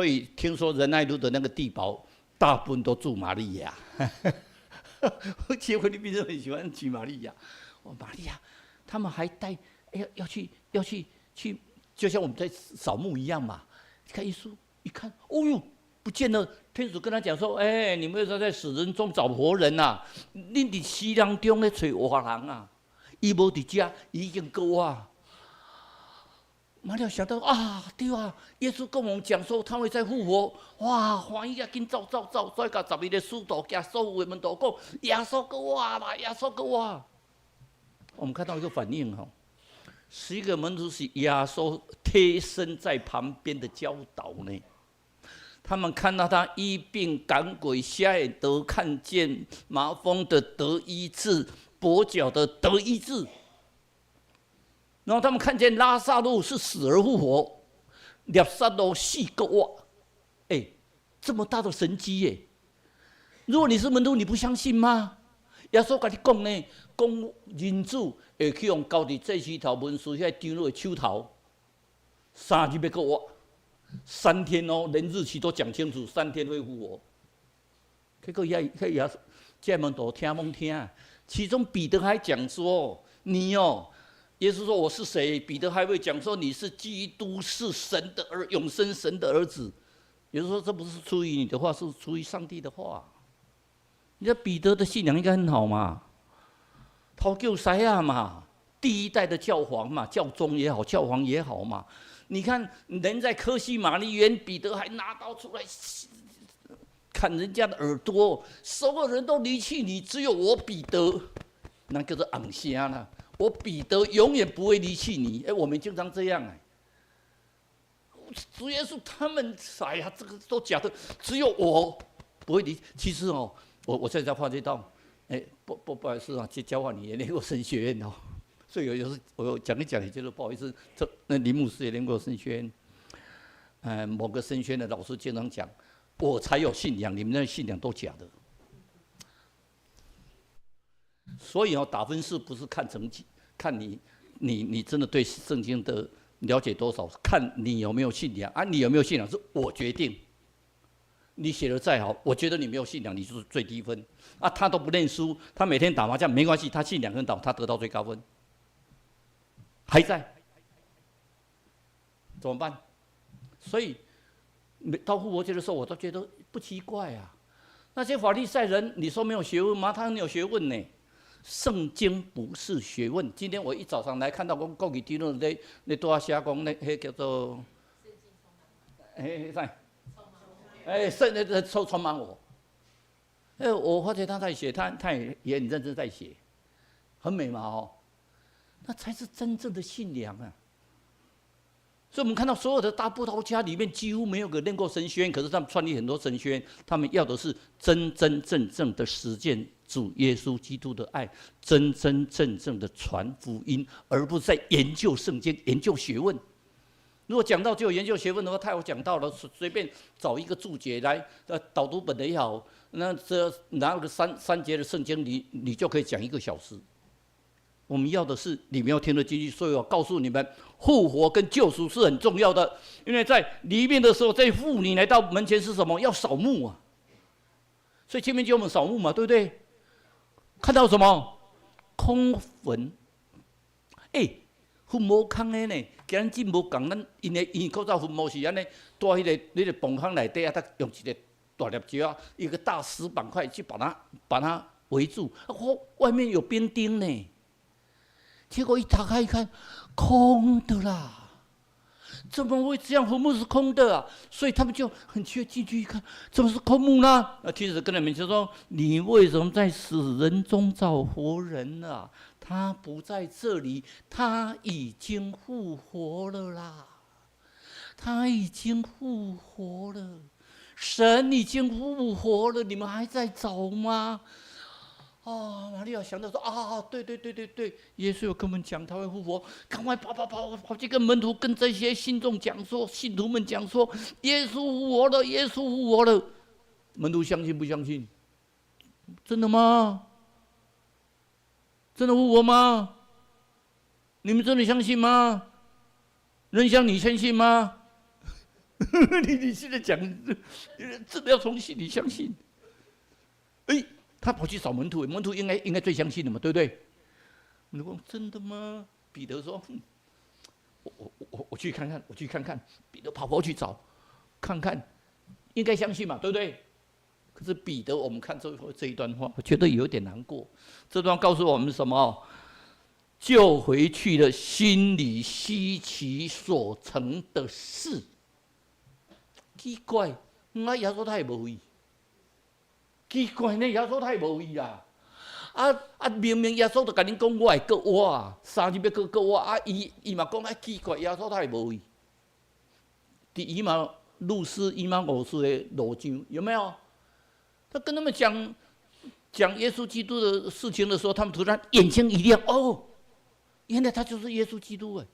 以听说仁爱路的那个地堡大部分都住玛利亚。其实菲律宾人很喜欢举玛利亚，玛利亚，他们还带要去。就像我们在扫墓一样嘛，看耶稣一看，哦呦，不见了。天主跟他讲说：“你们要在死人中找活人啊！恁伫死人中咧找活人啊！伊无伫家，已经够啊！”马利亚想到啊，对啊，耶稣跟我们讲说他会再复活，哇，欢喜啊，紧走，所以甲12个使徒加所有的门徒讲：“耶稣跟我嘛，耶稣跟我。”我们看到一个反应哈。11个门徒是耶稣贴身在旁边的教导呢。他们看到他医病赶鬼，瞎眼得看见，麻风的得医治，跛脚的得医治。然后他们看见拉撒路是死而复活，拿撒路4个哇，这么大的神迹耶！如果你是门徒，你不相信吗？耶稣跟你讲呢，讲人子会去用交伫祭司头文士遐张落的手头，3日要过活，3天哦，连日期都讲清楚，3天会复活。结果这门徒听懵听，其中彼得还讲说：“你哦，耶稣说我是谁？”彼得还会讲说：“你是基督，是神的永生神的儿子。”耶稣说：“这不是出于你的话，是出于上帝的话。”你看彼得的信仰应该很好嘛，头叫西亚嘛，第1代的教皇嘛，教宗也好，教皇也好嘛。你看人在科西玛丽园，彼得还拿刀出来砍人家的耳朵，所有人都离弃你，只有我彼得，那叫做昂虾啦。我彼得永远不会离弃你。我们经常这样主耶稣他们，这个都假的，只有我不会离。其实哦。我现在画这道，不好意思啊，去交换你也念过神学院哦，所以有时我讲一讲，也觉得不好意思。那林牧师也念过神学院，某个神学院的老师经常讲，我才有信仰，你们那信仰都假的。所以打分数不是看成绩，看你真的对圣经的了解多少，看你有没有信仰啊？你有没有信仰是我决定。你写的再好，我觉得你没有信仰，你就是最低分啊！他都不念书，他每天打麻将没关系，他信仰很好，他得到最高分，还在，怎么办？所以到复活节的时候，我都觉得不奇怪啊。那些法利赛人，你说没有学问吗？他很有学问呢。圣经不是学问。今天我一早上来看到讲国语题论在多写讲那叫做，圣的充满我。我发觉他在写，他也很认真在写，很美嘛哦。那才是真正的信仰啊。所以我们看到所有的大布道家里面几乎没有个念过神学院，可是他们创立很多神学院，他们要的是真真正正的实践主耶稣基督的爱，真真正正的传福音，而不是在研究圣经、研究学问。如果讲到只有研究学问的话，太有讲到了，随便找一个注解来，导读本的也好，那拿个三节的圣经，你就可以讲1个小时。我们要的是你们要听得进去，所以我告诉你们，复活跟救赎是很重要的。因为在里面的时候，在妇女来到门前是什么？要扫墓啊。所以前面叫我们扫墓嘛，对不对？看到什么？空坟。坟墓空的呢，今日无讲咱因口罩坟墓是安尼，在迄个崩坑内底啊，他用一个大粒石啊，一个大石板块去把它围住，外面有兵丁呢。结果一打开一看，空的啦！怎么会这样？坟墓是空的啊！所以他们就很确进去一看，怎么是空墓呢？其实跟你们就说，你为什么在死人中找活人啊？他不在这里，他已经复活了啦！他已经复活了，神已经复活了，你们还在找吗？玛利亚想到说对，耶稣有跟我们讲他会复活，赶快跑去跟门徒、跟这些信徒们讲说，耶稣复活了，耶稣复活了。门徒相信不相信？真的吗？真的复活吗？你们真的相信吗？仁香，你相信吗？你现在讲，真的要从心里相信。他跑去找门徒，门徒应该最相信的嘛，对不对？你说真的吗？彼得说：“我去看看，我去看看。”彼得跑去找，看看，应该相信嘛，对不对？可是彼得，我们看这一段话，我觉得有点难过。这段告诉我们什么？救回去了心里希奇所成的事。奇怪，耶稣他也无为。奇怪呢，耶稣太无为啦！明明耶稣就甲恁讲，我会割我啊，3日要割我啊，伊嘛讲奇怪，耶稣太无为。伫以马路斯、以马五世的路上有没有？他跟他们讲耶稣基督的事情的时候，他们突然眼睛一亮，原来他就是耶稣基督哎！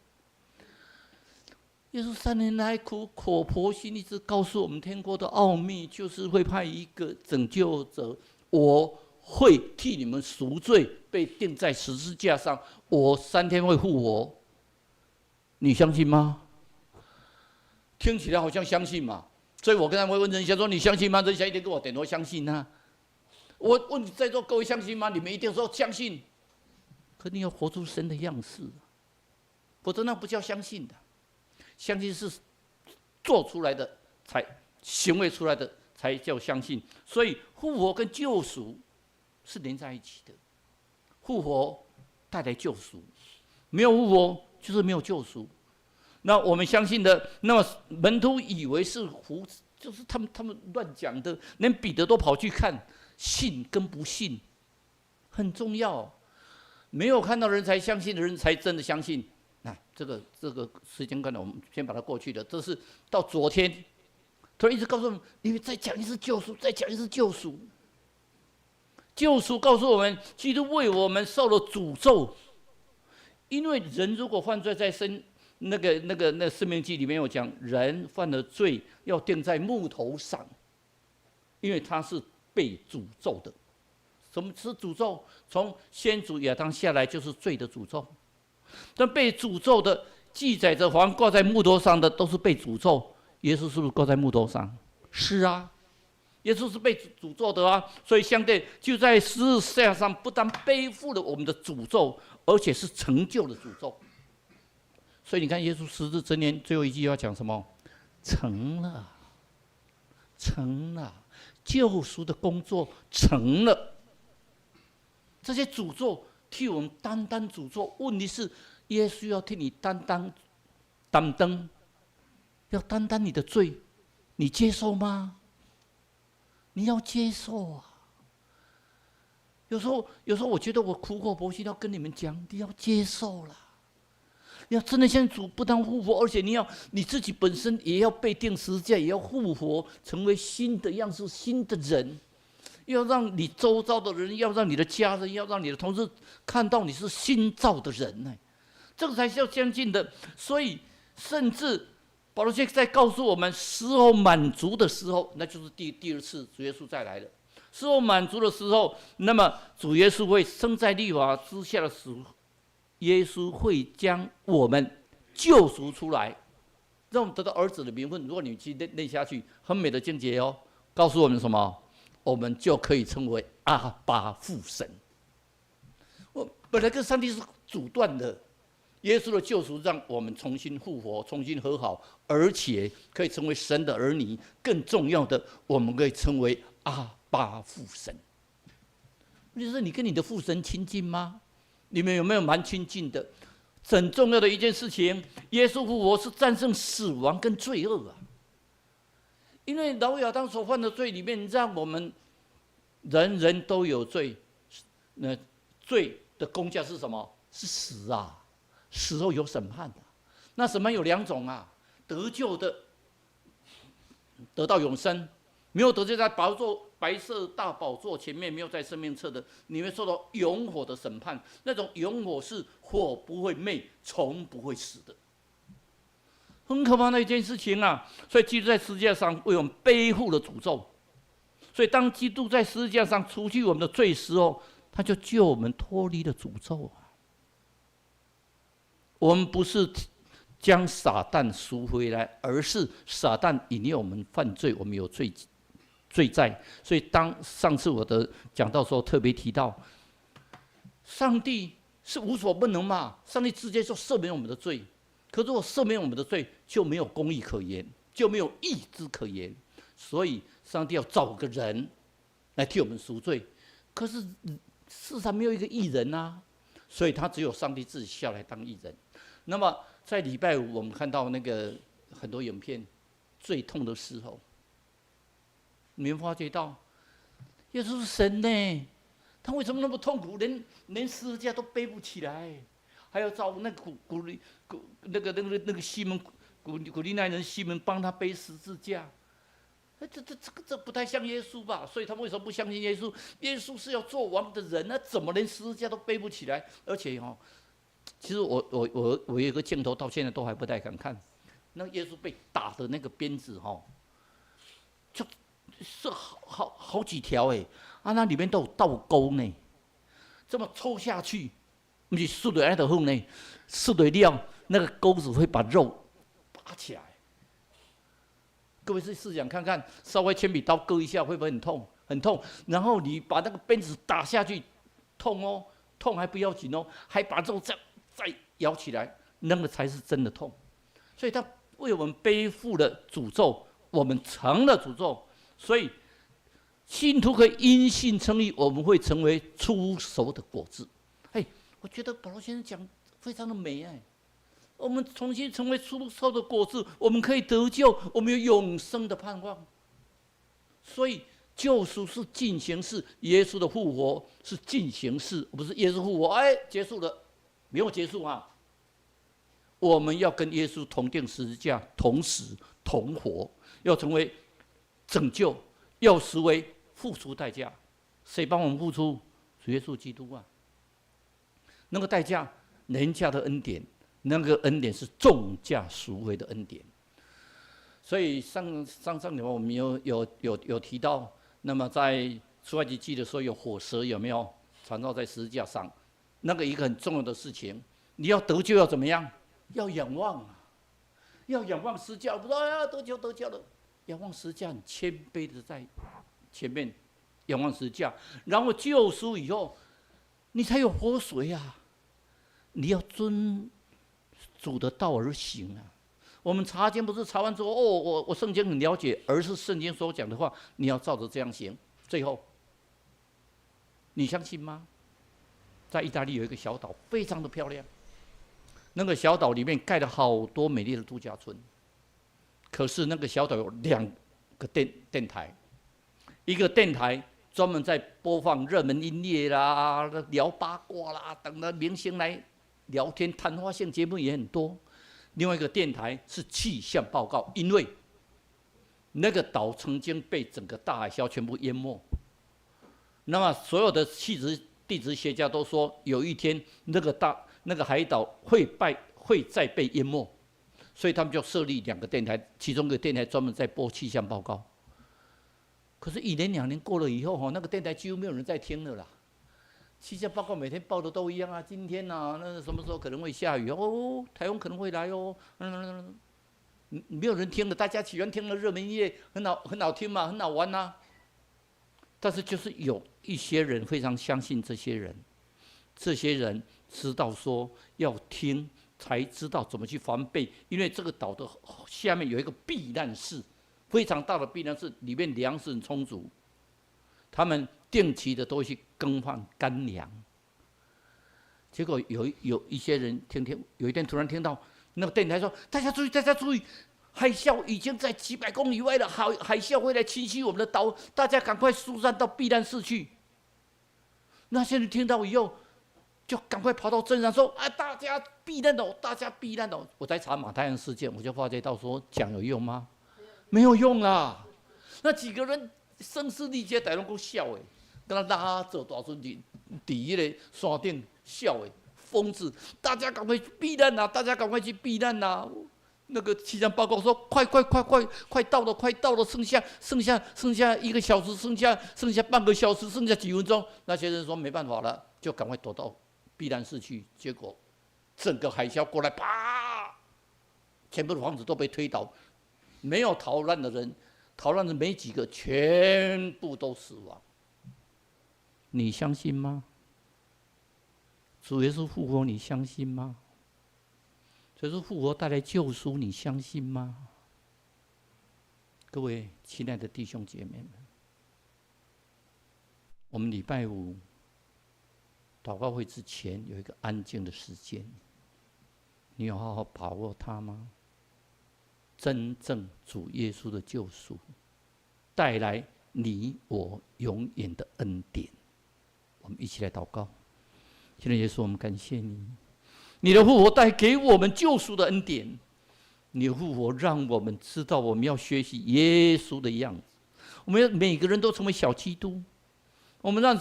耶稣3年来苦口婆心一直告诉我们，天国的奥秘就是会派一个拯救者，我会替你们赎罪，被钉在十字架上，我3天会复活。你相信吗？听起来好像相信嘛，所以我跟他们问仁香说：“你相信吗？”仁香一定跟我点头相信啊。我问在座各位相信吗？你们一定说相信，可你要活出神的样式，否则那不叫相信的。相信是做出来的，才行为出来的才叫相信。所以复活跟救赎是连在一起的。复活带来救赎，没有复活就是没有救赎。那我们相信的，那么门徒以为是就是他们乱讲的，连彼得都跑去看，信跟不信很重要。没有看到人才相信的人，才真的相信。这个时间观呢，我们先把它过去的。这是到昨天，突然一直告诉我们，因为再讲一次救赎，再讲一次救赎。救赎告诉我们，基督为我们受了诅咒，因为人如果犯罪那申命记里面有讲，人犯了罪要钉在木头上，因为他是被诅咒的。什么是诅咒？从先祖亚当下来就是罪的诅咒。但被诅咒的，记载着好像挂在木头上的都是被诅咒。耶稣是不是挂在木头上？是啊，耶稣是被诅咒的啊。所以相对就在十字架上，不但背负了我们的诅咒，而且是成就了诅咒。所以你看，耶稣十字真言最后一句要讲什么？成了，成了，救赎的工作成了。这些诅咒替我们担当诅咒，问题是耶稣要替你担当，要担当你的罪，你接受吗？你要接受啊！有时候我觉得我苦口婆心要跟你们讲，你要接受了。要真的像主不但复活，而且你自己本身也要被钉十字架，也要复活，成为新的样式、新的人。要让你周遭的人，要让你的家人，要让你的同事看到你是新造的人呢，这个才是要相信的。所以，甚至保罗现在告诉我们，时候满足的时候，那就是第二次主耶稣再来了。时候满足的时候，那么主耶稣会生在律法之下的时候，耶稣会将我们救赎出来，让我们得到儿子的名分。如果你去念下去，很美的经节哦，告诉我们什么？我们就可以称为阿爸父神。我本来跟上帝是阻断的，耶稣的救赎让我们重新复活、重新和好，而且可以成为神的儿女。更重要的，我们可以称为阿爸父神。就是你跟你的父神亲近吗？你们有没有蛮亲近的？很重要的一件事情，耶稣复活是战胜死亡跟罪恶啊。因为老亚当所犯的罪里面，让我们人人都有罪。那罪的工价是什么？是死啊！死后有审判的。那审判有两种啊：得救的得到永生，没有得救在白色大宝座前面，没有在生命册的，你会受到永火的审判。那种永火是火不会灭，虫不会死的。很可怕的一件事情啊！所以基督在十字架上为我们背负了诅咒。所以当基督在十字架上除去我们的罪时候，他就救我们脱离了诅咒啊！我们不是将撒旦赎回来，而是撒旦引诱我们犯罪，我们有罪在。所以当上次我的讲道时候特别提到，上帝是无所不能嘛，上帝直接就赦免我们的罪。可是我赦免我们的罪，就没有公义可言，就没有义之可言。所以上帝要找个人来替我们赎罪。可是世上没有一个义人啊，所以他只有上帝自己下来当义人。那么在礼拜五我们看到那个很多影片，最痛的时候，你们发觉到耶稣是神呢，他为什么那么痛苦，连十字架都背不起来？还要找那个西门古利奈人西门帮他背十字架，这不太像耶稣吧？所以他们为什么不相信耶稣？耶稣是要做王的人，那怎么连十字架都背不起来？而且其实我有一个镜头到现在都还不太敢看，那耶稣被打的那个鞭子就是好几条那里面都有倒钩呢，这么抽下去。不是撕落来就好呢，撕落了那个钩子会把肉拔起来。各位试想看看，稍微铅笔刀割一下会不会很痛？很痛。然后你把那个鞭子打下去，痛哦，痛还不要紧哦，还把肉再咬起来，那个才是真的痛。所以他为我们背负了诅咒，我们成了诅咒。所以信徒可以因信称义，我们会成为初熟的果子。我觉得保罗先生讲非常的美我们重新成为初熟的果子，我们可以得救，我们有永生的盼望。所以救赎是进行式，耶稣的复活是进行式，不是耶稣复活结束了，没有结束啊！我们要跟耶稣同钉十字架，同死同活，要成为拯救，要实为付出代价。谁帮我们付出？主耶稣基督啊！那个代价，廉价的恩典，那个恩典是重价赎回的恩典。所以上礼拜我们有提到，那么在出埃及记的时候有火蛇有没有缠绕在十字架上？那个一个很重要的事情，你要得救要怎么样？要仰望啊，要仰望十字架，不是得救了，仰望十字架，很谦卑的在前面仰望十字架，然后救赎以后，你才有活水啊！你要遵主的道而行啊！我们查经不是查完之后，我圣经很了解，而是圣经所讲的话，你要照着这样行。最后，你相信吗？在意大利有一个小岛，非常的漂亮。那个小岛里面盖了好多美丽的度假村，可是那个小岛有2个电台，一个电台专门在播放热门音乐啦、聊八卦啦，等着明星来聊天，谈话性节目也很多。另外一个电台是气象报告，因为那个岛曾经被整个大海啸全部淹没。那么所有的地质学家都说，有一天那个海岛会再被淹没，所以他们就设立2个电台，其中一个电台专门在播气象报告。可是1年2年过了以后，那个电台几乎没有人在听了啦。气象报告每天报的都一样啊，今天啊，那什么时候可能会下雨哦，台风可能会来哦，没有人听了，大家喜欢听的热门音乐，很好听嘛，很好玩啊。但是就是有一些人非常相信这些人知道说要听，才知道怎么去防备，因为这个岛的下面有一个避难室，非常大的避难室，里面粮食很充足，他们定期的都会去更换干粮。结果有一些人有一天突然听到那个电台说：“大家注意，大家注意！海啸已经在几百公里外了，海啸会来侵袭我们的岛，大家赶快疏散到避难室去。”那些人听到以后，就赶快跑到镇上说：“啊，大家避难哦，大家避难哦！”我在查马太阳事件，我就发觉到说，讲有用吗？没有用啦。那几个人声嘶力竭，在那边笑诶，跟他拉走大船底那个山顶笑诶，疯子！大家赶快避难呐！大家赶快去避难呐！那个气象报告说：“快到了，快到了，剩下1个小时，剩下半个小时，剩下几分钟。”那些人说没办法了，就赶快躲到避难室去。结果整个海啸过来，啪，全部的房子都被推倒，没有逃难的人没几个，全部都死亡。你相信吗？主耶稣复活，你相信吗？所以说复活带来救赎，你相信吗？各位亲爱的弟兄姐妹们，我们礼拜5祷告会之前有一个安静的时间，你有好好把握它吗？真正主耶稣的救赎带来你我永远的恩典。我们一起来祷告。亲爱的耶稣，我们感谢你，你的复活带给我们救赎的恩典。你的复活让我们知道我们要学习耶稣的样子，我们要每个人都成为小基督，我们让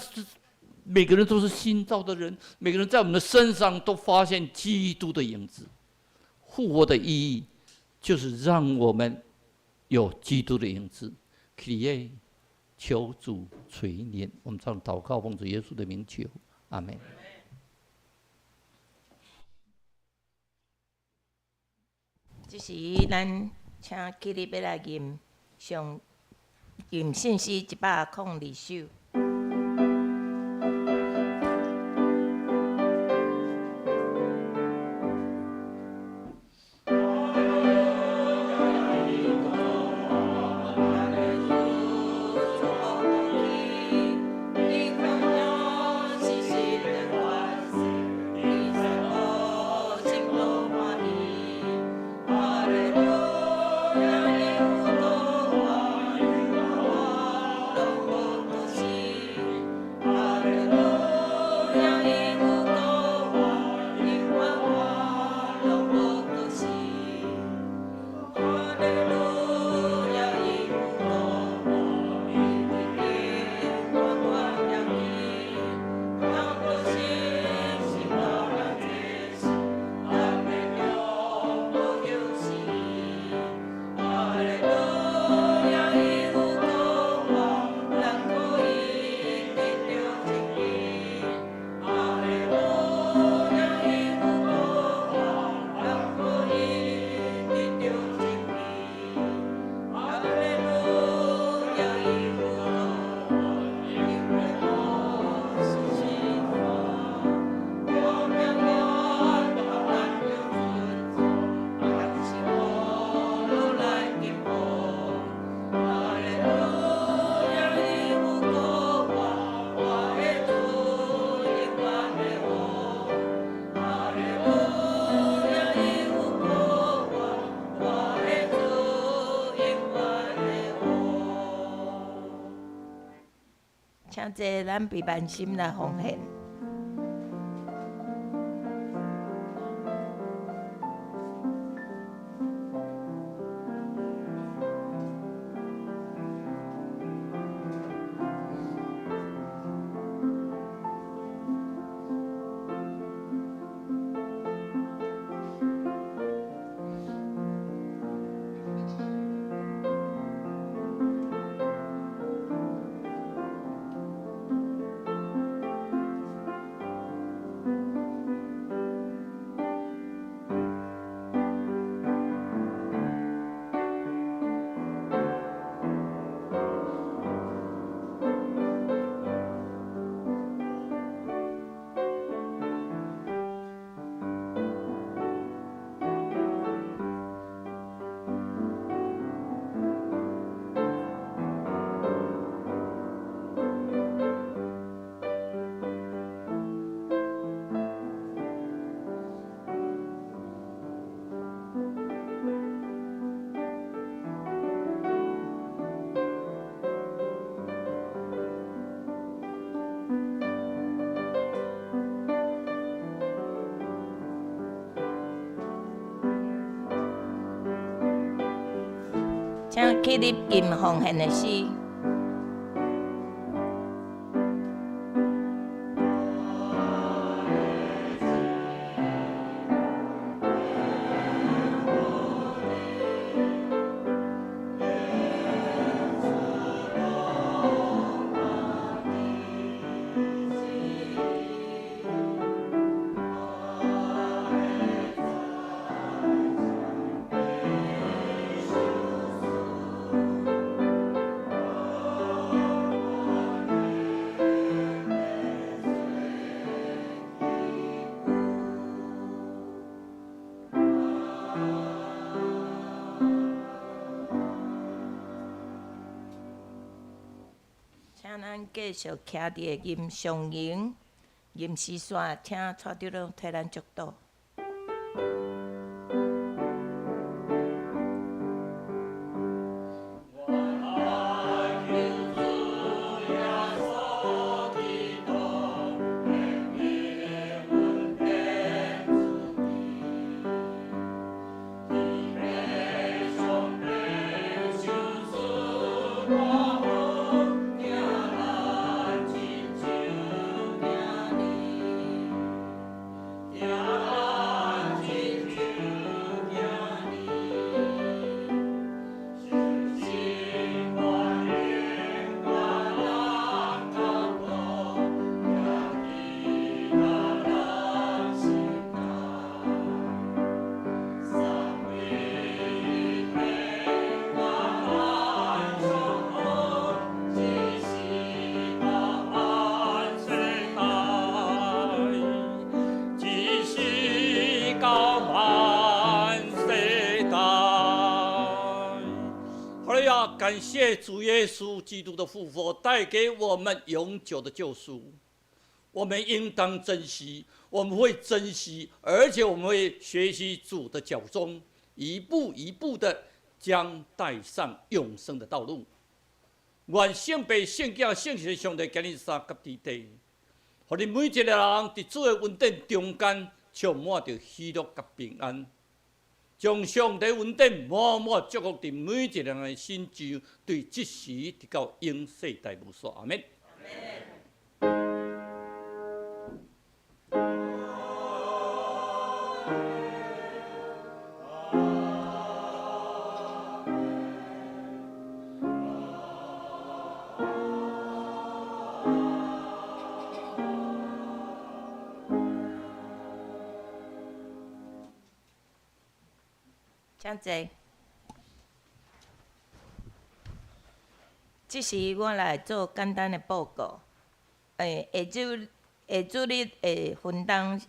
每个人都是新造的人，每个人在我们的身上都发现基督的影子。复活的意义就是让我们有基督的影子。create， 求主垂怜。我们唱祷告，奉主耶稣的名求，阿们。这时咱请起立要来吟信诗102首。坐咱陪伴心来奉献。请起立吟奉献的诗。请咱继续徛伫个吟上营、吟诗线，请带着人替咱祝祷。感谢主耶稣基督的复活带给我们永久的救赎，我们应当珍惜，我们会珍惜，而且我们会学习主的脚踪，一步一步的将带上永生的道路。愿圣父、圣子、圣神上帝今日三甲伫地，互你每一个人伫主的恩典中间充满着喜乐甲平安。将上帝恩典满满祝福伫每一个人的心上，对即时直到永世代无数。阿门。请坐。即时我来做简单的报告。下主日的分担，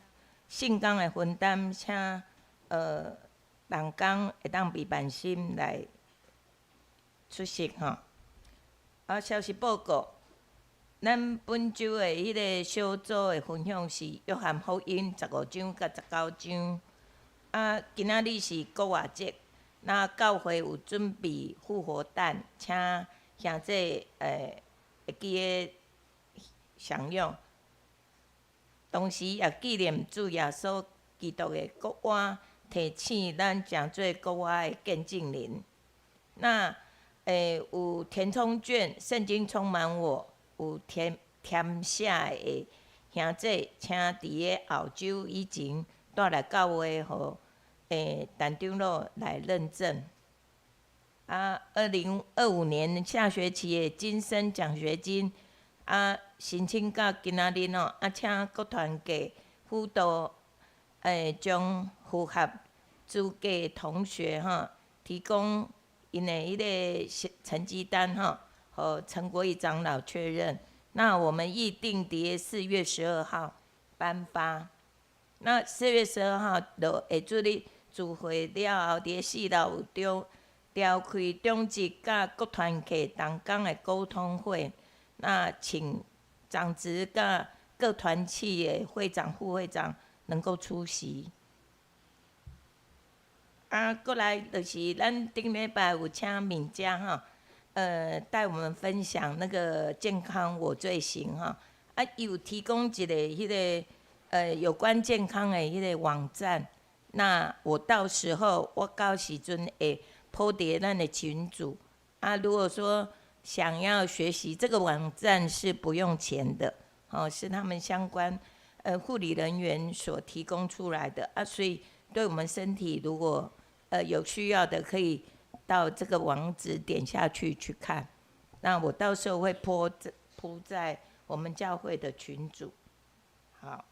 圣工的分担，请人工会当陪伴心来出席吼。消息报告，咱本周的迄个小组的分享是约翰福音15章甲19章。今仔日是国外节，那教会有准备复活蛋，请兄弟会记个享用。同时也纪念主耶稣基督的国碗，提醒咱诚做国碗的见证人。那有填充卷，圣经充满我，有填写的兄弟，请伫个后周以前带来教会，互陈长老来认证。2025年下学期的今生奖学金申请到今仔日请各团给辅导将符合资格的同学提供因的迄个成绩单和陈国义长老确认。那我们预定伫4月12号颁发。那4月12号就会出哩聚会了后，伫4楼中召开中职甲各团体同工的沟通会。那请长职甲各团契的会长、副会长能够出席。过来就是咱顶礼拜有请敏佳带我们分享那个健康我最行伊有提供一个迄个有关健康的迄个网站。那我到时候我到时阵会po伫咱的群组如果说想要学习，这个网站是不用钱的是他们相关护理人员所提供出来的所以对我们身体如果有需要的，可以到这个网址点下去看。那我到时候会铺在我们教会的群组。好，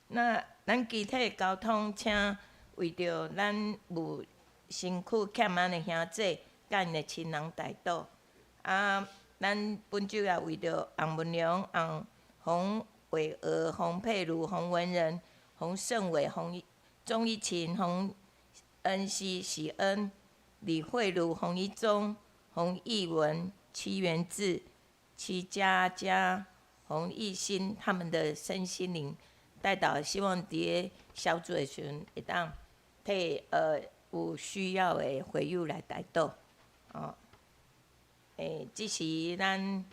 那咱具体的交通，请为着咱有身躯欠安的兄弟，甲因的亲人代祷。咱本周也为着洪文良、洪伟娥、洪佩如、洪文仁、洪胜伟、钟一琴、洪恩熙、喜恩、李慧茹、洪一中、洪义文、戚元志、戚佳佳、洪义新他们的身心灵代祷，希望伫个小组的时阵会当替有需要的会友来代祷这是咱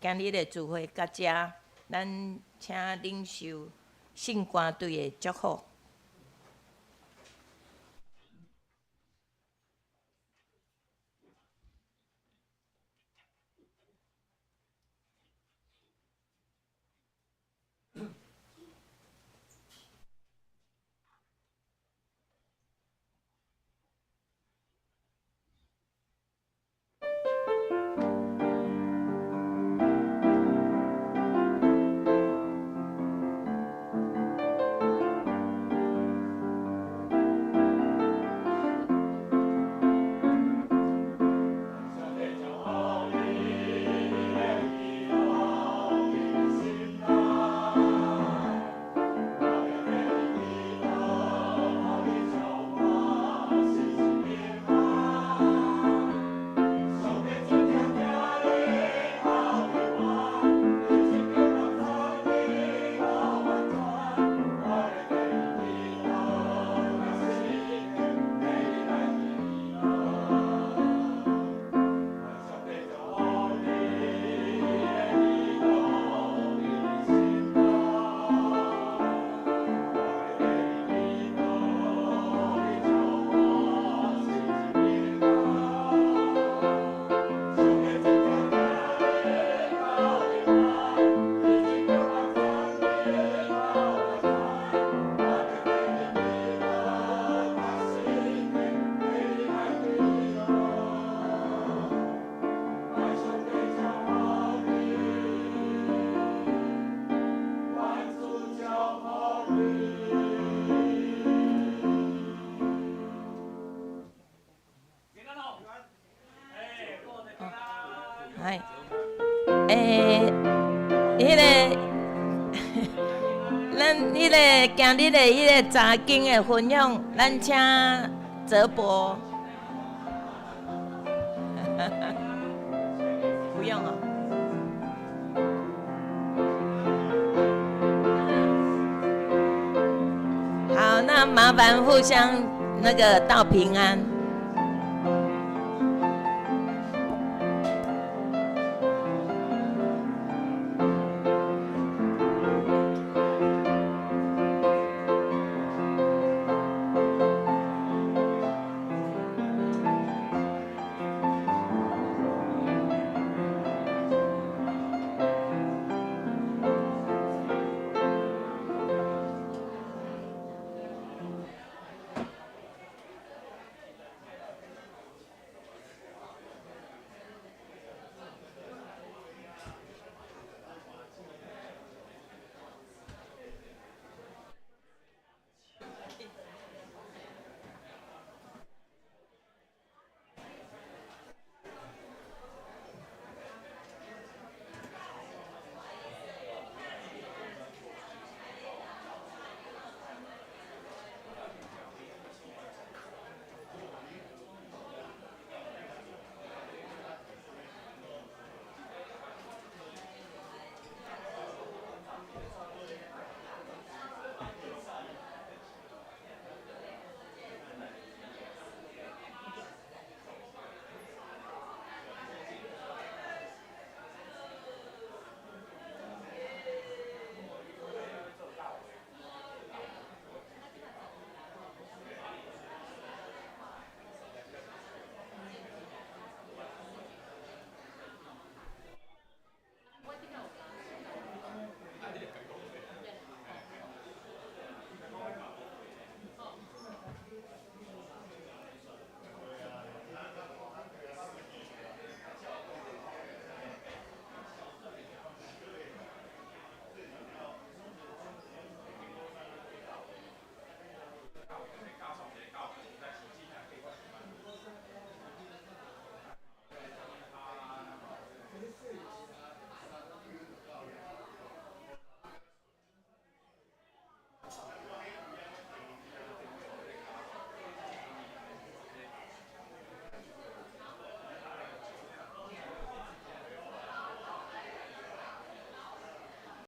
今日的聚会到这，咱请领受圣歌队的祝福。咱迄个今日的迄个查经的分享，咱请泽博。不用哦。好，那麻烦互相那个道平安。